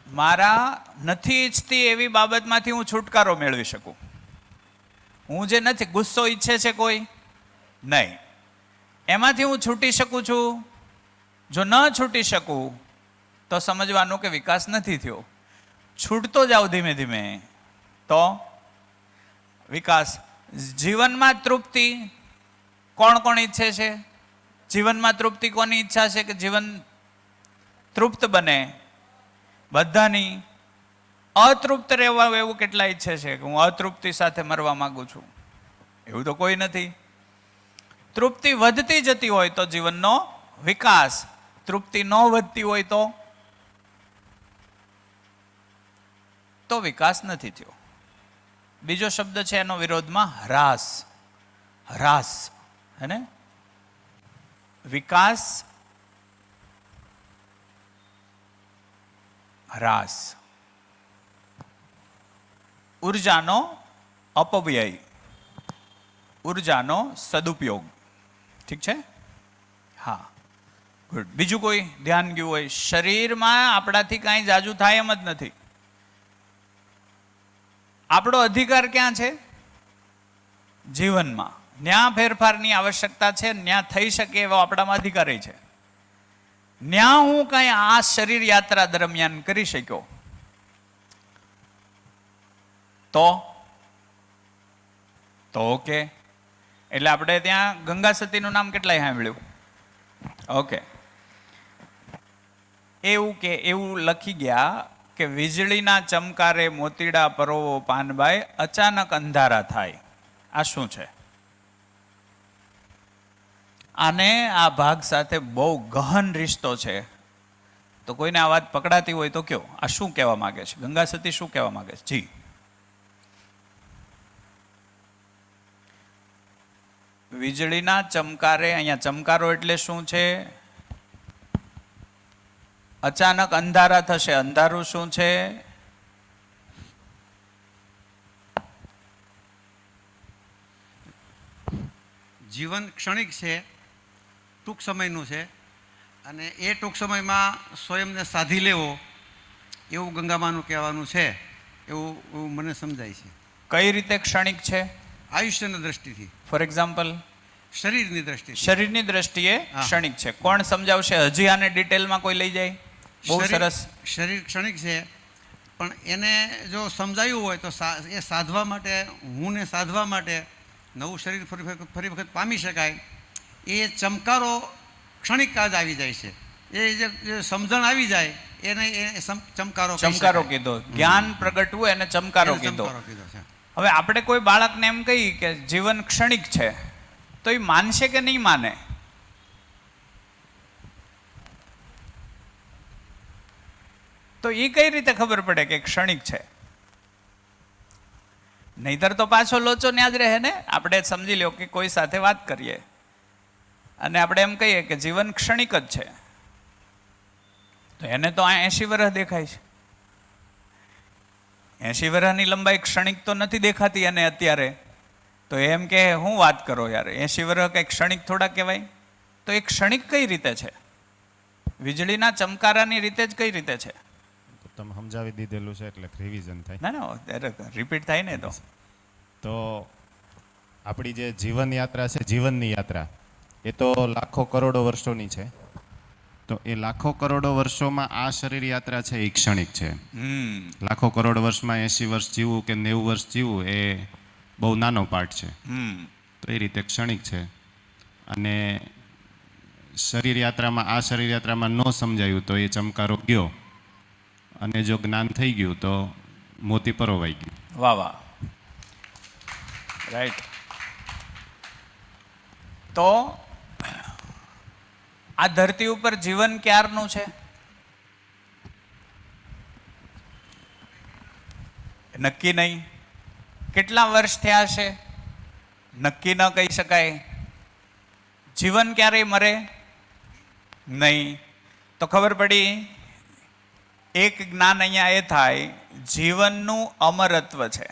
Speaker 1: મારા નથી ઈચ્છતી એવી બાબતમાંથી હું છુટકારો મેળવી શકું. હું જે નથી, ગુસ્સો ઈચ્છે છે કોઈ નહીં, એમાંથી હું છૂટી શકું છું. જો ન છૂટી શકું તો સમજવાનું કે વિકાસ નથી થયો. છૂટતો જાઓ ધીમે ધીમે તો વિકાસ. જીવનમાં તૃપ્તિ કોણ કોણ ઈચ્છે છે? જીવનમાં તૃપ્તિ કોની ઈચ્છા છે કે જીવન તૃપ્ત બને? બધાની. અતૃપ્ત રહેવા એવું કેટલા ઈચ્છે છે કે હું અતૃપ્તિ સાથે મરવા માંગુ છું? એવું તો કોઈ નથી. તૃપ્તિ વધતી જતી હોય તો જીવનનો વિકાસ, તૃપ્તિ ન વધતી હોય તો વિકાસ નથી થયો. બીજો શબ્દ છે એનો વિરોધમાં હ્રાસ. હ્રાસ, હે ને? વિકાસ, હ્રાસ. ઉર્જાનો અપવ્યય, ઉર્જાનો સદુપયોગ. ઠીક છે? હા, ગુડ. બીજું કોઈ ધ્યાન ગયું હોય? શરીરમાં આપણાથી કાંઈ જાજુ થાય એમ જ નથી. આપણો અધિકાર ક્યાં છે? જીવનમાં. ન્યા ફેરફારની આવશ્યકતા છે, ન્યા થઈ શકે એવો આપણામાં અધિકાર છે. ન્યા હું કાંઈ આ શરીર યાત્રા દરમિયાન કરી શક્યો તો ઓકે. એટલે આપણે ત્યાં ગંગા સતીનું નામ કેટલાય સાંભળ્યું? ઓકે. એવું લખી ગયા કે વીજળીના ચમકારે મોતીડા પરોવો પાનબાઈ, અચાનક અંધારા થાય. આ શું છે? આને આ ભાગ સાથે બહુ ગહન રિશ્તો છે. તો કોઈને આ વાત પકડાતી હોય તો કયો, આ શું કહેવા માંગે છે? ગંગા સતી શું કહેવા માંગે છે? જી, વીજળીના ચમકારે, અહીંયા ચમકારો એટલે શું છે? અચાનક અંધારા થશે, અંધારું શું છે?
Speaker 10: જીવન ક્ષણિક છે, ટૂંક સમયનું છે, અને એ ટૂંક સમયમાં સ્વયંને સાધી લેવો એવું ગંગામાનું કહેવાનું છે, એવું મને સમજાય છે.
Speaker 1: કઈ રીતે ક્ષણિક છે?
Speaker 10: આયુષ્યની દ્રષ્ટિથી.
Speaker 1: For example?
Speaker 10: શરીરની દ્રષ્ટિએ.
Speaker 1: શરીરની દ્રષ્ટિએ ક્ષણિક છે. કોણ સમજાવશે? હજી આને ડિટેલમાં કોઈ લઈ જાય? બહુ સરસ.
Speaker 10: શરીર ક્ષણિક છે, પણ એને જો સમજાયું હોય તો એ સાધવા માટે, હુંને સાધવા માટે નવું શરીર ફરી વખત પામી શકાય. એ ચમકારો ક્ષણિક કાજ આવી જાય છે. એ જે સમજણ આવી જાય એને ચમકારો
Speaker 1: કીધો. જ્ઞાન પ્રગટવું એને ચમકારો કીધો. હવે આપણે કોઈ બાળકને એમ કહી કે જીવન ક્ષણિક છે, તો એ માનશે કે નહીં માને? તો એ કઈ રીતે ખબર પડે કે ક્ષણિક છે? નહીતર તો પાછો લોચો ન્યા જ રહે ને. આપણે સમજી લો કે કોઈ સાથે વાત કરીએ અને આપણે એમ કહીએ કે જીવન ક્ષણિક જ છે, તો એને તો આ 80 વર્ષ દેખાય છે. 80 વર્ષની લંબાઈ ક્ષણિક તો નથી દેખાતી એને અત્યારે. તો એમ કે હું વાત કરો યાર, 80 વર્ષ કંઈ ક્ષણિક થોડા કહેવાય? તો એ ક્ષણિક કઈ રીતે છે? વીજળીના ચમકારાની રીતે જ કઈ રીતે છે?
Speaker 5: તમે સમજાવી દીધેલું છે એટલે રિવિઝન થાય.
Speaker 1: ના ત્યારે રિપીટ થાય ને.
Speaker 5: તો આપણી જે જીવન યાત્રા છે, જીવનની યાત્રા, એ તો લાખો કરોડો વર્ષોની છે. તો એ લાખો કરોડો વર્ષોમાં આ શરીર યાત્રા છે એ ક્ષણિક છે. લાખો કરોડ વર્ષમાં 80 વર્ષ જીવવું કે 90 વર્ષ જીવવું એ બહુ નાનો પાર્ટ છે. તો એ રીતે ક્ષણિક છે. અને શરીર યાત્રામાં, આ શરીર યાત્રામાં ન સમજાયું તો એ ચમકારો ગયો, અને જો જ્ઞાન થઈ ગયું તો મોતી પરોવાઈ ગયું.
Speaker 1: વાહ વાહ, રાઈટ. તો આ ધરતી ઉપર જીવન ક્યારનું છે? નક્કી નહીં. કેટલા વર્ષ થયા છે નક્કી ન કહી શકાય. જીવન ક્યારેય મરે નહીં. તો ખબર પડી, એક જ્ઞાન અહીંયા એ થાય, જીવનનું અમરત્વ છે.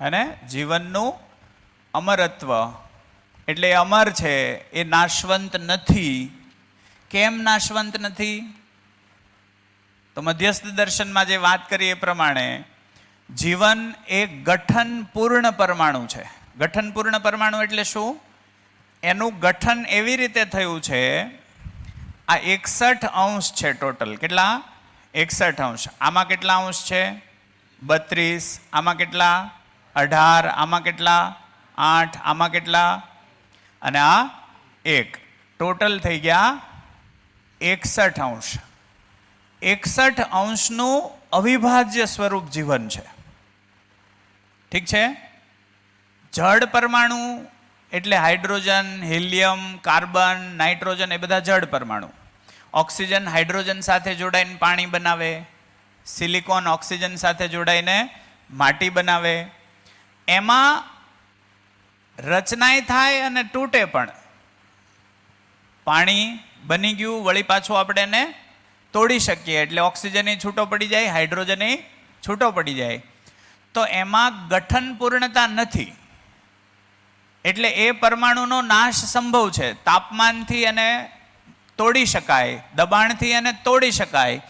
Speaker 1: હે ને? જીવનનું અમરત્વ એટલે અમર છે, એ નાશવંત નથી. કેમ નાશવંત નથી? તો મધ્યસ્થ દર્શનમાં જે વાત કરી એ પ્રમાણે જીવન એ ગઠન પૂર્ણ પરમાણુ છે. ગઠન પૂર્ણ પરમાણુ એટલે શું? એનું ગઠન એવી રીતે થયું છે, આ 61 અંશ છે ટોટલ. કેટલા? 61 અંશ. આમાં કેટલા અંશ છે? 32. આમાં કેટલા? 18. આમાં કેટલા? 8. આમાં કેટલા? અને આ 1. ટોટલ થઈ ગયા 61 અંશ. 61 અંશનું અવિભાજ્ય સ્વરૂપ જીવન છે. ઠીક છે? જળ પરમાણુ એટલે હાઇડ્રોજન, હિલિયમ, કાર્બન, નાઇટ્રોજન, એ બધા જળ પરમાણુ. ઓક્સિજન હાઇડ્રોજન સાથે જોડાઈને પાણી બનાવે. સિલિકોન ઓક્સિજન સાથે જોડાઈને માટી બનાવે. એમાં રચનાય થાય અને તૂટે પણ. પાણી બની ગયું, વળી પાછું આપણે એને તોડી શકીએ એટલે ઓક્સિજન છૂટો પડી જાય, હાઇડ્રોજન છૂટો પડી જાય. તો એમાં ગઠન પૂર્ણતા નથી, એટલે એ પરમાણુનો નાશ સંભવ છે. તાપમાનથી એને તોડી શકાય, દબાણથી એને તોડી શકાય.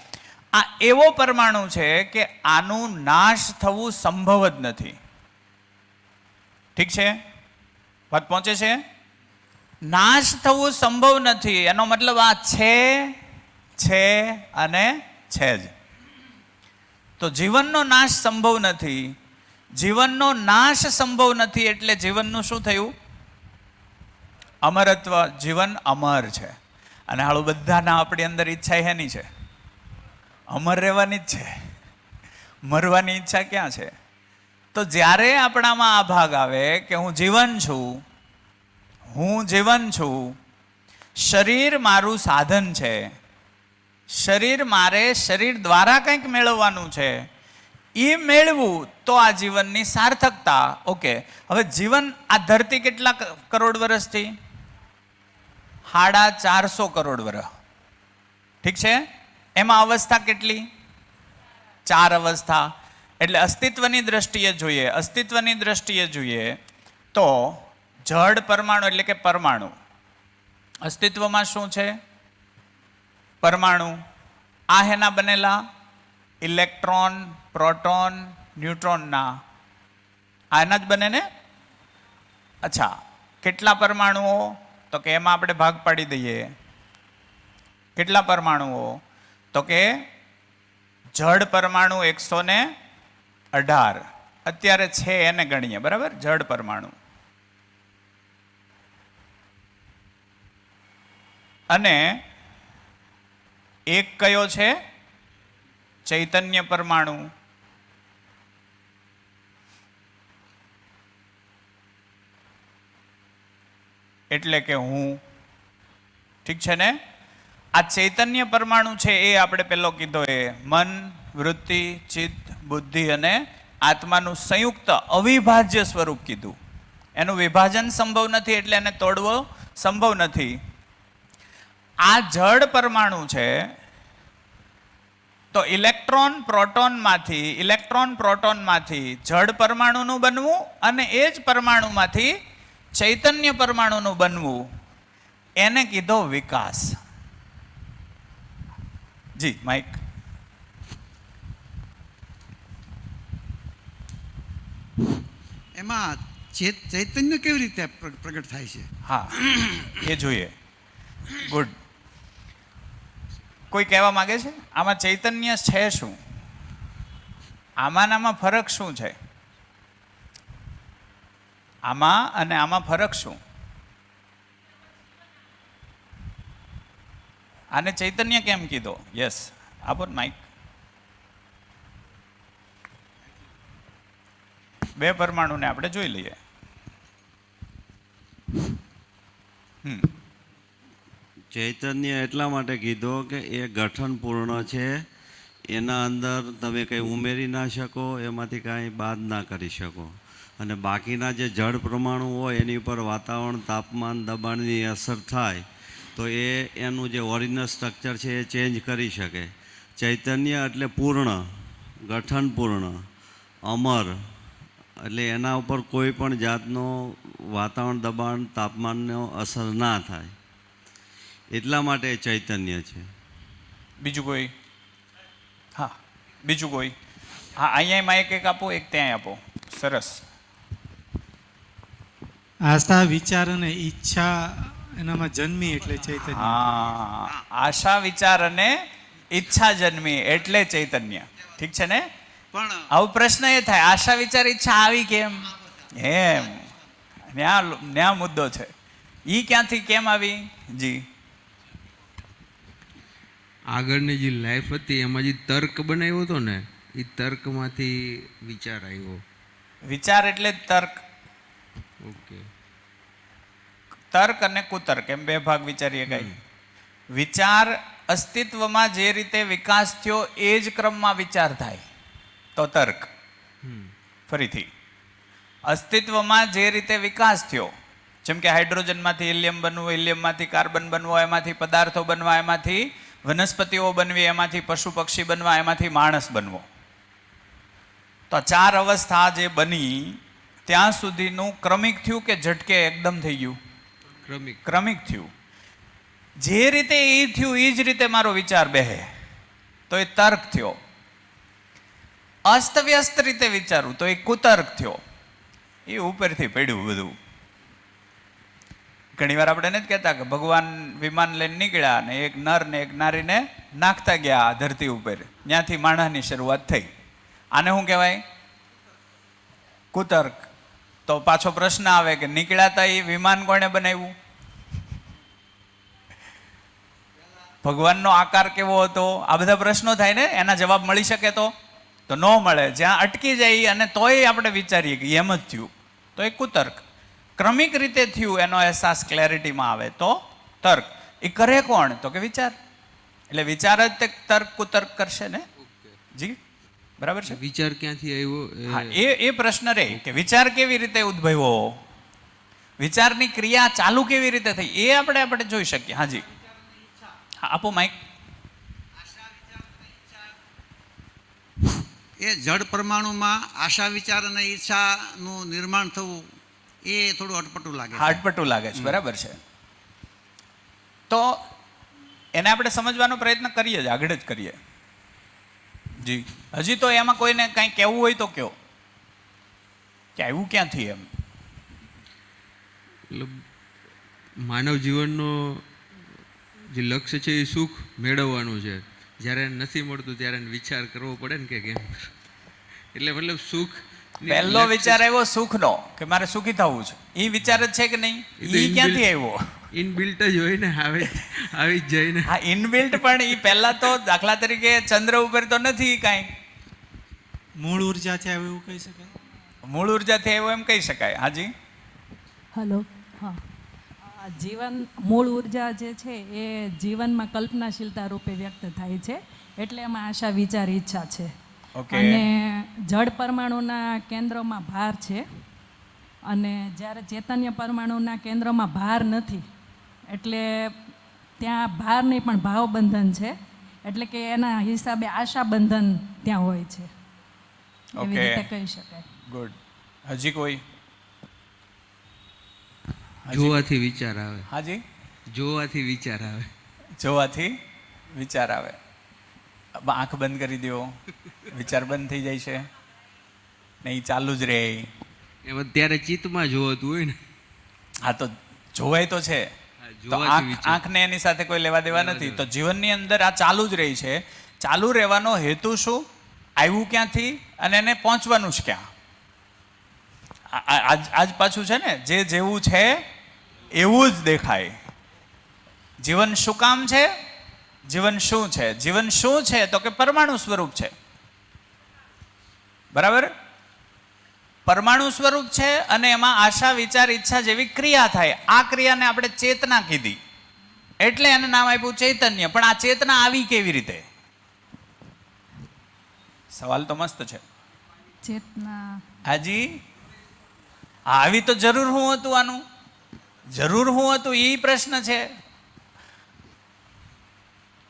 Speaker 1: આ એવો પરમાણુ છે કે આનું નાશ થવું સંભવ જ નથી. ઠીક છે? વાત પહોંચે છે? નાશ થવું સંભવ નથી એનો મતલબ આ છે અને છે જ. તો જીવનનો નાશ સંભવ નથી. જીવનનો નાશ સંભવ નથી એટલે જીવનનું શું થયું? અમરત્વ. જીવન અમર છે. અને હાલું બધાના આપણી અંદર ઈચ્છા એની છે, અમર રહેવાની જ છે. મરવાની ઈચ્છા ક્યાં છે? તો જ્યારે આપણામાં આ ભાગ આવે કે હું જીવન છું, હું જીવન છું, શરીર મારું સાધન છે, શરીર મારે શરીર દ્વારા કંઈક મેળવવાનું છે, એ મેળવું તો આ જીવનની સાર્થકતા. ઓકે, હવે જીવન આ ધરતી કેટલા કરોડ વર્ષથી? 450 કરોડ વર્ષ. ઠીક છે, એમાં અવસ્થા કેટલી? 4 અવસ્થા. એટલે અસ્તિત્વની દ્રષ્ટિએ જોઈએ તો જડ પરમાણુ એટલે કે પરમાણુ અસ્તિત્વમાં શું છે? પરમાણુ. આ હેના બનેલા? ઇલેક્ટ્રોન, પ્રોટોન, ન્યુટ્રોનના. આ એના જ બને ને? અચ્છા, કેટલા પરમાણુઓ? તો કે એમાં આપણે ભાગ પાડી દઈએ. કેટલા પરમાણુઓ? તો કે જડ પરમાણુ 118 અત્યારે છે, એને ગણીએ. બરાબર, જડ પરમાણુ. અને એક કયો છે? ચૈતન્ય પરમાણુ. એટલે કે હું. ઠીક છે ને? આ ચૈતન્ય પરમાણુ છે એ આપણે પેલો કીધો એ મન, વૃત્તિ, ચિત્ત, બુદ્ધિ અને આત્માનું સંયુક્ત અવિભાજ્ય સ્વરૂપ કીધું. એનું વિભાજન સંભવ નથી, એટલે એને તોડવો સંભવ નથી. આ જડ પરમાણુ છે તો ઇલેક્ટ્રોન પ્રોટોનમાંથી જડ પરમાણુનું બનવું અને એ જ પરમાણુમાંથી ચૈતન્ય પરમાણુનું બનવું, એને કીધો વિકાસ. જી માઇક.
Speaker 10: એમાં ચૈતન્ય કેવી રીતે પ્રગટ થાય છે?
Speaker 1: હા, એ જોઈએ. ગુડ. કોઈ કહેવા માંગે છે આમાં ચૈતન્ય છે શું? આમાં ફરક શું છે? આમાં અને આમાં ફરક શું? આને ચૈતન્ય કેમ કીધો? યસ, આપો માઇક. બે પરમાણુને આપણે જોઈ લઈએ.
Speaker 11: ચૈતન્ય એટલા માટે કીધો કે એ ગઠનપૂર્ણ છે, એના અંદર તમે કંઈ ઉમેરી ના શકો, એમાંથી કાંઈ બાદ ના કરી શકો. અને બાકીના જે જળ પરમાણુ હોય એની ઉપર વાતાવરણ, તાપમાન, દબાણની અસર થાય તો એનું જે ઓરિજિનલ સ્ટ્રક્ચર છે એ ચેન્જ કરી શકે. ચૈતન્ય એટલે પૂર્ણ, ગઠનપૂર્ણ, અમર. એટલે એના ઉપર કોઈ પણ જાતનો વાતાવરણ, દબાણ, તાપમાનનો અસર ના થાય, એટલા માટે ચૈતન્ય છે.
Speaker 1: બીજું કોઈ? હા, બીજું કોઈ? હા, અહીંયા માઇક એક આપો, એક ત્યાં આપો. સરસ.
Speaker 6: આસ્થા, વિચાર અને ઈચ્છા એનામાં જન્મી એટલે ચૈતન્ય.
Speaker 1: હા, આશા, વિચાર અને ઈચ્છા જન્મી એટલે ચૈતન્ય. ઠીક છે ને?
Speaker 10: પણ
Speaker 1: આવો પ્રશ્ન એ થાય, આશા, વિચાર, ઈચ્છા આવી કેમ? એમ ન્યા મુદ્દો છે. ઈ ક્યાંથી કેમ આવી? જી,
Speaker 3: આગળની જે લાઈફ હતી એમાં જે તર્ક બનાવ્યો હતો ને, એ તર્કમાંથી વિચાર આવ્યો.
Speaker 1: વિચાર એટલે તર્ક.
Speaker 3: ઓકે.
Speaker 1: તર્ક અને કુતર્ક એમ બે ભાગ વિચારીએ. કઈ વિચાર અસ્તિત્વમાં જે રીતે વિકાસ થયો એ જ ક્રમમાં વિચાર થાય તો તર્ક. ફરીથી, અસ્તિત્વમાં જે રીતે વિકાસ થયો, જેમ કે હાઇડ્રોજનમાંથી હિલિયમ બનવું, હિલિયમમાંથી કાર્બન બનવો, એમાંથી પદાર્થો બનવા, એમાંથી વનસ્પતિઓ બનવી, એમાંથી પશુ પક્ષી બનવા, એમાંથી માણસ બનવો. તો 4 અવસ્થા જે બની ત્યાં સુધીનું ક્રમિક થયું કે ઝટકે એકદમ થઈ ગયું? ક્રમિક થયું. જે રીતે એ થયું એ જ રીતે મારો વિચાર બેહે તો એ તર્ક થયો. અસ્તવ્યસ્ત રીતે વિચારું તો એ કુતર્ક થયો. એ ઉપરથી પડ્યું બધું. ઘણી વાર આપણે નથી કહેતા કે ભગવાન વિમાન લઈને નીકળ્યા ને એક નર ને એક નારીને નાખતા ગયા ધરતી ઉપર, ત્યાંથી માણસની શરૂઆત થઈ. આને શું કહેવાય? કુતર્ક. તો પાછો પ્રશ્ન આવે કે નીકળ્યા હતા એ વિમાન કોણે બનાવ્યું? ભગવાનનો આકાર કેવો હતો? આ બધા પ્રશ્નો થાય ને, એના જવાબ મળી શકે તો ન મળે. જ્યાં અટકી જાય અને તોય આપણે વિચારીએ કે એમ જ થયું તો એ કુતર્ક. ક્રમિક રીતે થયું એનો અહેસાસ ક્લેરિટીમાં આવે તો તર્ક. એ કરે કોણ? તો કે વિચાર. એટલે વિચાર જ તે તર્ક કુતર્ક કરશે ને. જી, બરાબર છે?
Speaker 3: વિચાર ક્યાંથી આવ્યો
Speaker 1: હા, એ પ્રશ્ન રહે કે વિચાર કેવી રીતે ઉદ્ભવ્યો, વિચારની ક્રિયા ચાલુ કેવી રીતે થઈ, એ આપણે જોઈ શકીએ. હાજી, હા, આપો માઇક.
Speaker 10: એ જડ પરમાણુમાં આશા વિચાર અને ઈચ્છાનું નિર્માણ થવું એ થોડું અટપટું લાગે છે.
Speaker 1: હાડપટું લાગે છે, બરાબર છે. તો એને આપણે સમજવાનો પ્રયત્ન કરીએ જ, આગળ જ કરીએ. જી, હજી તો એમાં કોઈને કંઈ કહેવું હોય તો કયો કે આવ્યું ક્યાંથી એમ.
Speaker 3: મતલબ માનવ જીવનનો જે લક્ષ્ય છે એ સુખ મેળવવાનું છે. જ્યારે નથી મળતું ત્યારે એને વિચાર કરવો પડે ને કે કેમ. એટલે મતલબ સુખ
Speaker 1: પહેલો વિચાર આવ્યો સુખનો કે મારે સુખી થવું છે, એ વિચાર જ છે કે નહીં? એ ક્યાંથી આવ્યો?
Speaker 3: ઇનબિલ્ટ જ હોય ને, આવી જ જાય ને.
Speaker 1: હા, ઇનબિલ્ટ, પણ એ પહેલા તો દાખલા તરીકે ચંદ્ર ઉપર તો નથી કાંઈ.
Speaker 6: મૂળ ઉર્જાથી આવ્યું એવું કહી શકાય?
Speaker 1: મૂળ ઉર્જાથી આવ્યો એમ કહી શકાય. હાજી,
Speaker 12: હલો. હા, જીવન મૂળ ઉર્જા જે છે એ જીવનમાં કલ્પનાશીલતા રૂપે વ્યક્ત થાય છે, એટલે એમાં આશા વિચાર ઈચ્છા છે. અને જળ પરમાણુના કેન્દ્રમાં ભાર છે, અને જ્યારે ચૈતન્ય પરમાણુના કેન્દ્રમાં ભાર નથી, એટલે ત્યાં ભાર નહીં પણ ભાવ બંધન છે, એટલે કે એના હિસાબે આશા બંધન ત્યાં હોય છે, એવી રીતે કહી શકાય.
Speaker 1: ગુડ. હજી કોઈ?
Speaker 3: જોવાથી વિચાર આવે.
Speaker 1: હાજી,
Speaker 3: જોવાથી વિચાર આવે.
Speaker 1: જોવાથી વિચાર આવે. આંખ બંધ કરી દો, વિચાર બંધ થઈ જાય છે, નહીં ચાલુ જ રહે.
Speaker 3: એમાં ત્યારે ચિત્તમાં જોવાતું હોય ને.
Speaker 1: હા, તો જોવાય તો છે, તો આંખને એની સાથે કોઈ લેવા દેવા નથી. તો જીવનની અંદર આ ચાલુ જ રહી છે. ચાલુ રહેવાનો હેતુ શું, આવ્યું ક્યાંથી, અને એને પહોંચવાનું જ ક્યાં? આજ પાછું છે ને, જે જેવું છે એવું જ દેખાય. જીવન શું કામ છે, જીવન શું છે? જીવન શું છે તો કે પરમાણુ સ્વરૂપ છે, બરાબર? પરમાણુ સ્વરૂપ છે, અને એમાં આશા વિચાર ઈચ્છા જેવી ક્રિયા થાય. આ ક્રિયાને આપણે ચેતના કીધી, એટલે એને નામ આપ્યું ચૈતન્ય. પણ આ ચેતના આવી કેવી રીતે? સવાલ તો મસ્ત છે.
Speaker 12: ચેતના
Speaker 1: હાજી, આવી તો જરૂર શું હતું? આનું જરૂર શું હતું એ પ્રશ્ન છે.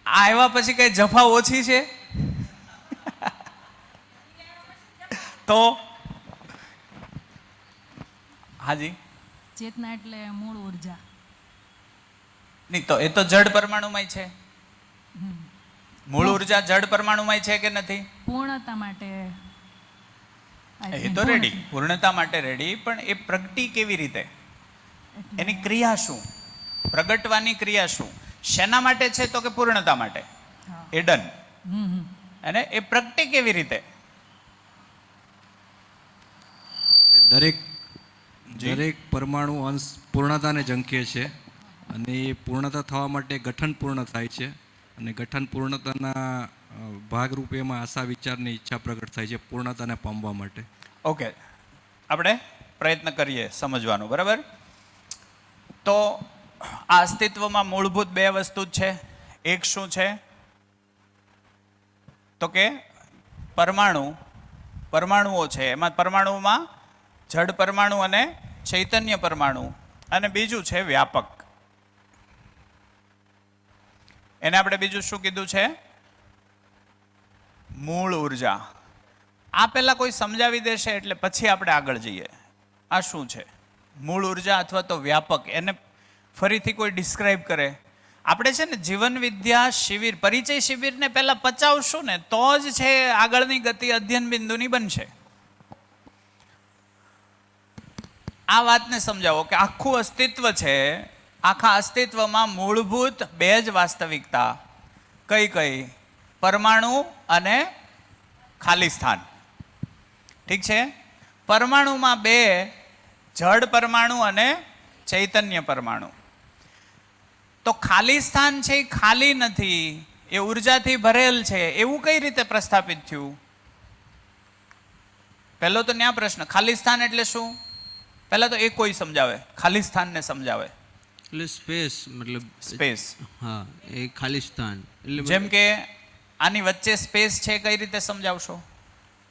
Speaker 1: આ આવ્યા પછી કઈ જફા ઓછી છે? તો હાજી,
Speaker 12: ચેતના એટલે મૂળ ઉર્જા.
Speaker 1: નહીં તો એ તો જડ પરમાણુમાં છે. મૂળ ઉર્જા જડ પરમાણુમાં છે કે નથી?
Speaker 12: પૂર્ણતા માટે
Speaker 1: એ તો રેડી, પૂર્ણતા માટે રેડી. પણ એ પ્રગટી કેવી રીતે? એની ક્રિયા શું, પ્રગટવાની ક્રિયા શું? શેના માટે છે તો કે પૂર્ણતા માટે. એ ડન. અને એ પ્રગટી કેવી રીતે?
Speaker 9: દરેક પરમાણુ અંશ પૂર્ણતાને ઝંખે છે, અને એ પૂર્ણતા થવા માટે ગઠન પૂર્ણ થાય છે, અને ગઠન પૂર્ણતાના ભાગરૂપે એમાં આશા વિચારની ઈચ્છા પ્રગટ થાય છે પૂર્ણતાને પામવા માટે.
Speaker 1: ઓકે, આપણે પ્રયત્ન કરીએ સમજવાનો, બરાબર? તો આ અસ્તિત્વમાં મૂળભૂત બે વસ્તુ જ છે. એક શું છે તો કે પરમાણુઓ છે. એમાં પરમાણુમાં જડ પરમાણુ અને ચૈતન્ય પરમાણુ, અને બીજું છે વ્યાપક. એને આપણે બીજું શું કીધું છે? મૂળ ઉર્જા. આ પહેલા કોઈ સમજાવી દેશે એટલે પછી આપણે આગળ જઈએ. આ શું છે મૂળ ઉર્જા અથવા તો વ્યાપક? એને ફરીથી કોઈ ડિસ્ક્રાઇબ કરે. આપણે છે ને જીવન વિદ્યા શિબિર, પરિચય શિબિરને પહેલા પચાવશું ને તો જ છે આગળની ગતિ અધ્યયન બિંદુની બનશે. આ વાતને સમજાવો કે આખું અસ્તિત્વ છે, આખા અસ્તિત્વમાં મૂળભૂત બે જ વાસ્તવિકતા. કઈ? પરમાણુ અને ખાલી સ્થાન. ઠીક છે? પરમાણુમાં બે, જડ પરમાણુ અને ચૈતન્ય પરમાણુ. તો ખાલી સ્થાન છે એ ખાલી નથી, એ ઉર્જાથી ભરેલ છે, એવું કઈ રીતે પ્રસ્થાપિત થયું? પહેલો તો ન્યા પ્રશ્ન, ખાલી સ્થાન એટલે શું? પહેલા તો એ કોઈ સમજાવે, ખાલી સ્થાનને સમજાવે.
Speaker 3: એટલે સ્પેસ, મતલબ
Speaker 1: સ્પેસ.
Speaker 3: હા, એ ખાલી સ્થાન એટલે
Speaker 1: જેમ કે આની વચ્ચે સ્પેસ છે, કઈ રીતે સમજાવશો?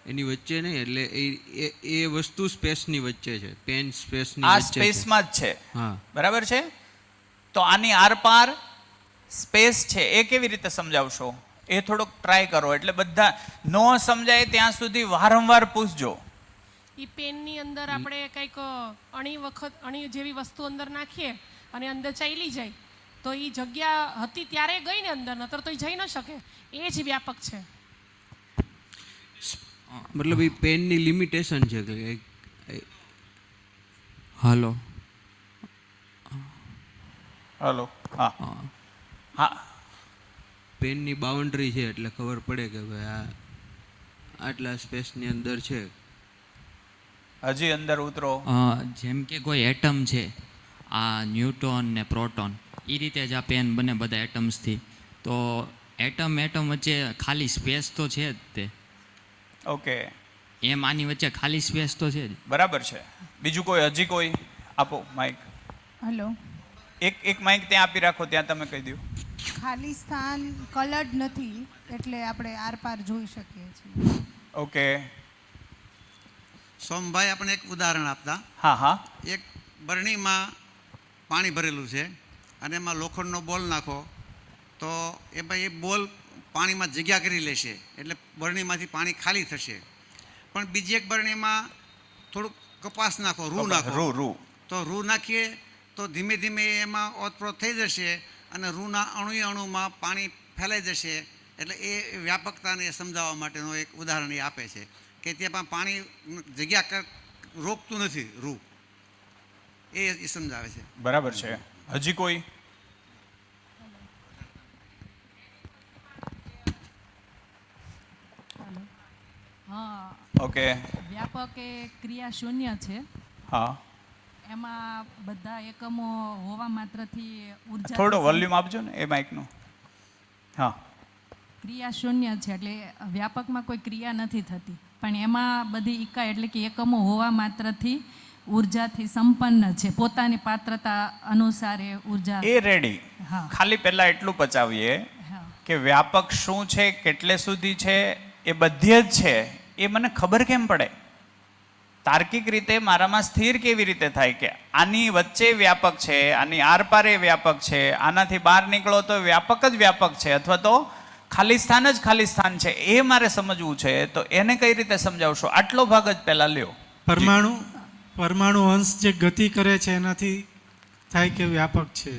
Speaker 3: એની વચ્ચે નહીં, એટલે એ વસ્તુ સ્પેસની વચ્ચે છે, પેન સ્પેસની
Speaker 1: આ
Speaker 3: વચ્ચે છે.
Speaker 1: સ્પેસમાં જ છે,
Speaker 3: હા.
Speaker 1: બરાબર છે. તો આની આરપાર સ્પેસ છે, એ કેવી રીતે સમજાવશો? એ થોડોક ટ્રાય કરો. એટલે બધા ન સમજાય ત્યાં સુધી વારંવાર પૂછજો.
Speaker 13: એ પેનની અંદર આપણે કંઈક અણી જેવી વસ્તુ અંદર નાખીએ અને અંદર ચાલી જાય તો એ જગ્યા હતી ત્યારે ગઈ ને અંદર, નતર તો એ જઈ ન શકે. એ જ વ્યાપક છે.
Speaker 3: મતલબ એ પેનની લિમિટેશન છે કે હાલો
Speaker 1: હા હા,
Speaker 3: પેનની બાઉન્ડ્રી છે એટલે ખબર પડે કે ભાઈ આ આટલા સ્પેસની અંદર છે.
Speaker 1: હજી અંદર ઉતરો.
Speaker 14: જેમ કે કોઈ એટમ છે, આ ન્યુટ્રોન ને પ્રોટોન, એ રીતે જ આ પેન બને બધા એટમ્સથી. તો એટમ વચ્ચે ખાલી સ્પેસ તો છે જ તે.
Speaker 1: ઓકે,
Speaker 14: એમ આની વચ્ચે ખાલી સ્પેસ તો છે જ.
Speaker 1: બરાબર છે. બીજું કોઈ? હજી કોઈ? આપો માઇક.
Speaker 4: હલો,
Speaker 1: એક માઇક ત્યાં આપી રાખો, ત્યાં તમે કહી દો.
Speaker 4: ખાલી સ્થાન કલર્ડ નથી એટલે આપણે આરપાર જોઈ શકીએ છીએ.
Speaker 1: ઓકે,
Speaker 10: સોમભાઈ આપણે એક ઉદાહરણ આપતા.
Speaker 1: હા હા.
Speaker 10: એક બરણીમાં પાણી ભરેલું છે અને એમાં લોખંડનો બોલ નાખો તો એમાં એ બોલ પાણીમાં જગ્યા કરી લેશે, એટલે બરણીમાંથી પાણી ખાલી થશે. પણ બીજી એક બરણીમાં થોડુંક કપાસ નાખો, રૂ નાખો, તો રૂ નાખીએ તો ધીમે ધીમે એમાં ઓતપ્રોત થઈ જશે અને રૂના અણુમાં પાણી ફેલાઈ જશે. એટલે એ વ્યાપકતાને સમજાવવા માટેનું એક ઉદાહરણ એ આપે છે કે ત્યાં પાણી જગ્યા રોકતું નથી રૂ, એ સમજાવે છે.
Speaker 1: બરાબર છે. હજી કોઈ?
Speaker 12: હા,
Speaker 1: ઓકે.
Speaker 12: વ્યાપક એ ક્રિયા શૂન્ય છે.
Speaker 1: હા,
Speaker 12: એમાં બધા એકમો હોવા માત્રથી ઉર્જા.
Speaker 1: થોડો વોલ્યુમ આપજો ને એ માઇકનું. હા,
Speaker 12: ક્રિયા શૂન્ય છે એટલે વ્યાપકમાં કોઈ ક્રિયા નથી થતી, પણ એમાં બધી ઇકાઈ એટલે કે એકમો હોવા માત્રથી ઉર્જાથી સંપન્ન છે, પોતાની પાત્રતા અનુસાર એ ઉર્જા.
Speaker 1: એ રેડી. ખાલી પહેલા એટલું પચાવીએ કે વ્યાપક શું છે, કેટલે સુધી છે, એ બધી જ છે. એ મને ખબર કેમ પડે? તાર્કિક રીતે મારામાં સ્થિર કેવી રીતે થાય કે આની વચ્ચે વ્યાપક છે, આની આરપારે વ્યાપક છે, આનાથી બહાર નીકળો તો વ્યાપક જ વ્યાપક છે, અથવા તો ખાલી સ્થાન જ ખાલી સ્થાન છે? એ મારે સમજવું છે. તો એને કઈ રીતે સમજાવશો? આટલો ભાગ જ પહેલા લ્યો.
Speaker 6: પરમાણુ અંશ જે ગતિ કરે છે એનાથી થાય કે વ્યાપક છે,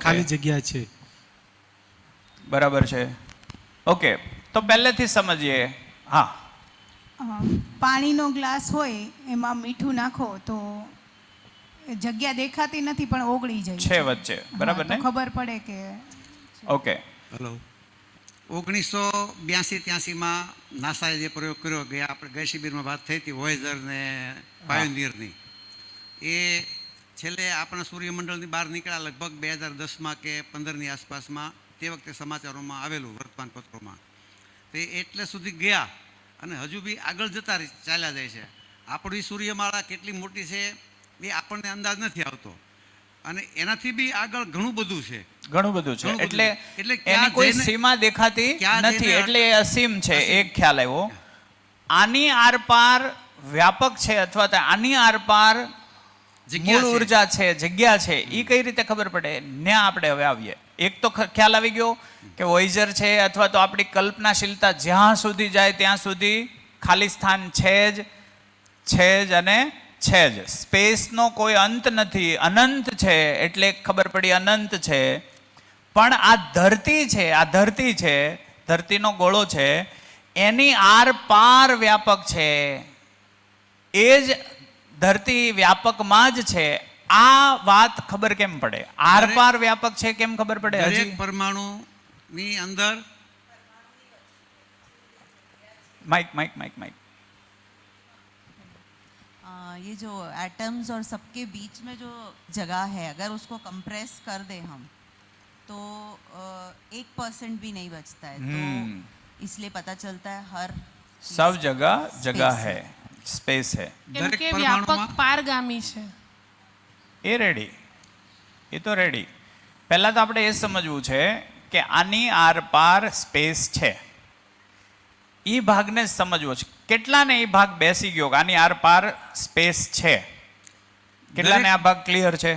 Speaker 6: ખાલી જગ્યા છે.
Speaker 1: બરાબર છે. ઓકે, તો પહેલેથી સમજીએ. હા,
Speaker 4: પાણીનો ગ્લાસ હોય એમાં મીઠું નાખો તો જગ્યા દેખાતી નથી પણ ઓગળી જાય
Speaker 1: છે વચ્ચે, બરાબર ને?
Speaker 4: ખબર પડે કે.
Speaker 1: ઓકે.
Speaker 10: હેલો, 1982-83માં નાસાએ જે પ્રયોગ કર્યો, આપણે ગઈ શિબિરમાં વાત થઈ હતી વોયેજર ને પાયોનિયરની, એ છેલ્લે આપણા સૂર્યમંડળની બહાર નીકળ્યા લગભગ 2010માં કે 15ની આસપાસમાં. તે વખતે સમાચારોમાં આવેલું, વર્તમાનપત્રોમાં. તો એ એટલે સુધી ગયા અને હજુ બી આગળ જતા ચાલ્યા જાય છે. આપણી સૂર્યમાળા કેટલી મોટી છે એ આપણને અંદાજ નથી આવતો અને એનાથી બી આગળ ઘણું બધું છે.
Speaker 1: ઘણું બધું છે. એટલે એની કોઈ સીમા દેખાતી નથી, એટલે એ અસીમ છે. એક ખ્યાલ આવ્યો. આની આરપાર વ્યાપક છે અથવા તો આની આરપાર મૂળ ઉર્જા છે, જગ્યા છે, એ કઈ રીતે ખબર પડે? ને આપણે હવે આવીએ. એક તો ખ્યાલ આવી ગયો કે વોયેજર છે, અથવા તો આપણી કલ્પનાશીલતા જ્યાં સુધી જાય ત્યાં સુધી ખાલી સ્થાન છે જ અને છે જ. સ્પેસનો કોઈ અંત નથી, અનંત છે, એટલે ખબર પડી અનંત છે. પણ આ ધરતી છે, આ ધરતી છે, ધરતીનો ગોળો છે, એની આરપાર વ્યાપક છે. એ જ ધરતી વ્યાપકમાં જ છે. આ વાત ખબર કેમ પડે? આરપાર વ્યાપક છે કેમ ખબર પડે?
Speaker 10: દરેક પરમાણુની અંદર
Speaker 1: माइक माइक माइक माइक
Speaker 15: ये जो एटम्स और सबके बीच में जो जगह है, अगर उसको कंप्रेस कर दे हम तो 1% भी नहीं बचता है. तो इसलिए पता चलता है हर
Speaker 1: सब जगह जगह है, स्पेस है.
Speaker 13: કેમ કે વ્યાપક પારગામી છે.
Speaker 1: એ રેડી, એ તો રેડી. પહેલા તો આપણે એ સમજવું છે કે આની આરપાર સ્પેસ છે. એ ભાગને સમજવો છે. કેટલાને એ ભાગ બેસી ગયો કે આની આર પાર સ્પેસ છે? કેટલાને આ ભાગ ક્લિયર છે?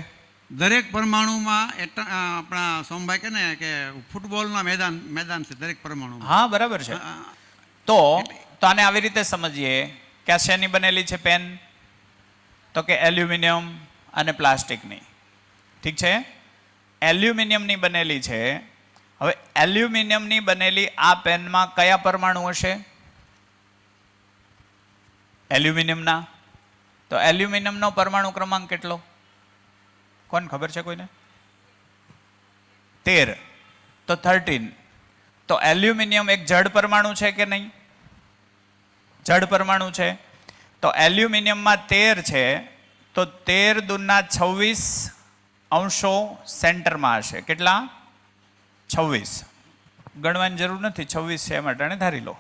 Speaker 10: દરેક પરમાણુમાં આપણા સોમભાઈ કે ને કે ફૂટબોલના મેદાન છે દરેક પરમાણુમાં.
Speaker 1: હા બરાબર છે. તો આને આવી રીતે સમજીએ કે આ શેની બનેલી છે પેન? તો કે એલ્યુમિનિયમ અને પ્લાસ્ટિકની. ઠીક છે, એલ્યુમિનિયમની બનેલી છે. હવે એલ્યુમિનિયમની બનેલી આ પેનમાં કયા પરમાણુ હશે? એલ્યુમિનિયમના. તો એલ્યુમિનિયમનો પરમાણુ ક્રમાંક કેટલો? કોણ ખબર છે કોઈને? 13. તો 13. તો એલ્યુમિનિયમ એક જડ પરમાણુ છે કે નહીં? જડ પરમાણુ છે. તો એલ્યુમિનિયમમાં 13 છે, તો 13 દૂના 26 અંશો સેન્ટરમાં હશે. કેટલા? 26. ગણવાની જરૂર નથી, 26 છે માટે ધારી લો.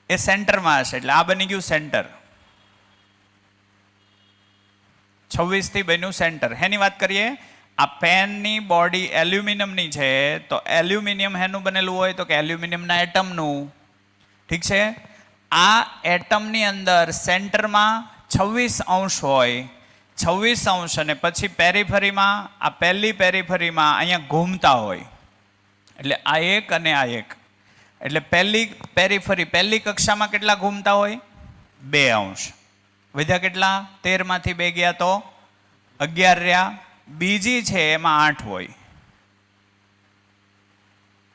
Speaker 1: એ સેન્ટરમાં હશે એટલે આ બની ગયું સેન્ટર. 26 થી બન્યું સેન્ટર. હેની વાત કરીએ? આ પેનની બોડી એલ્યુમિનિયમની છે, તો એલ્યુમિનિયમ હેનું બનેલું હોય? તો કે એલ્યુમિનિયમના એટમનું. ઠીક છે, આ એટમની અંદર સેન્ટરમાં 26 અંશ હોય. 26 અંશ અને પછી પેરીફરીમાં, આ પહેલી પેરીફરીમાં અહીંયા ઘૂમતા હોય. એટલે આ એક અને આ એક. એટલે પહેલી પેરીફરી પહેલી કક્ષામાં કેટલા ઘૂમતા હોય? 2 અંશ. વધ્યા કેટલા? 13 માંથી 2 ગયા તો 11 રહ્યા. બીજી છે એમાં 8 હોય.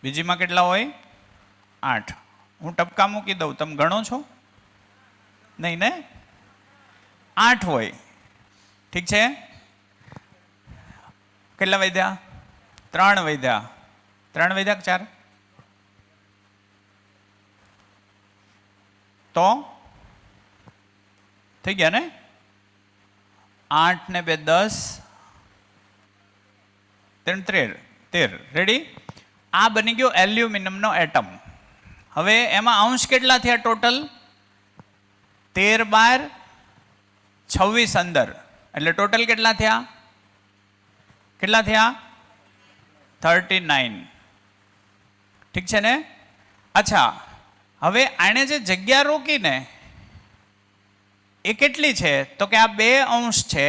Speaker 1: બીજીમાં કેટલા હોય? 8. હું ટપકા મૂકી દઉં, તમે ગણો છો? નહીં ને? 8 હોય. ઠીક છે, કેટલા વધ્યા? 3 વધ્યા. 3 વધ્યા કે 4? તો થઈ ગયા ને? 8 ને 2 10, 13. રેડી? આ બની ગયો એલ્યુમિનિયમનો એટમ. હવે એમાં અંશ કેટલા થયા ટોટલ? 13 બાર 26 અંદર. એટલે ટોટલ કેટલા થયા? કેટલા થયા? 39. ઠીક છે ને? અચ્છા, હવે આણે જે જગ્યા રોકીને એ કેટલી છે? તો કે આ 2 અંશ છે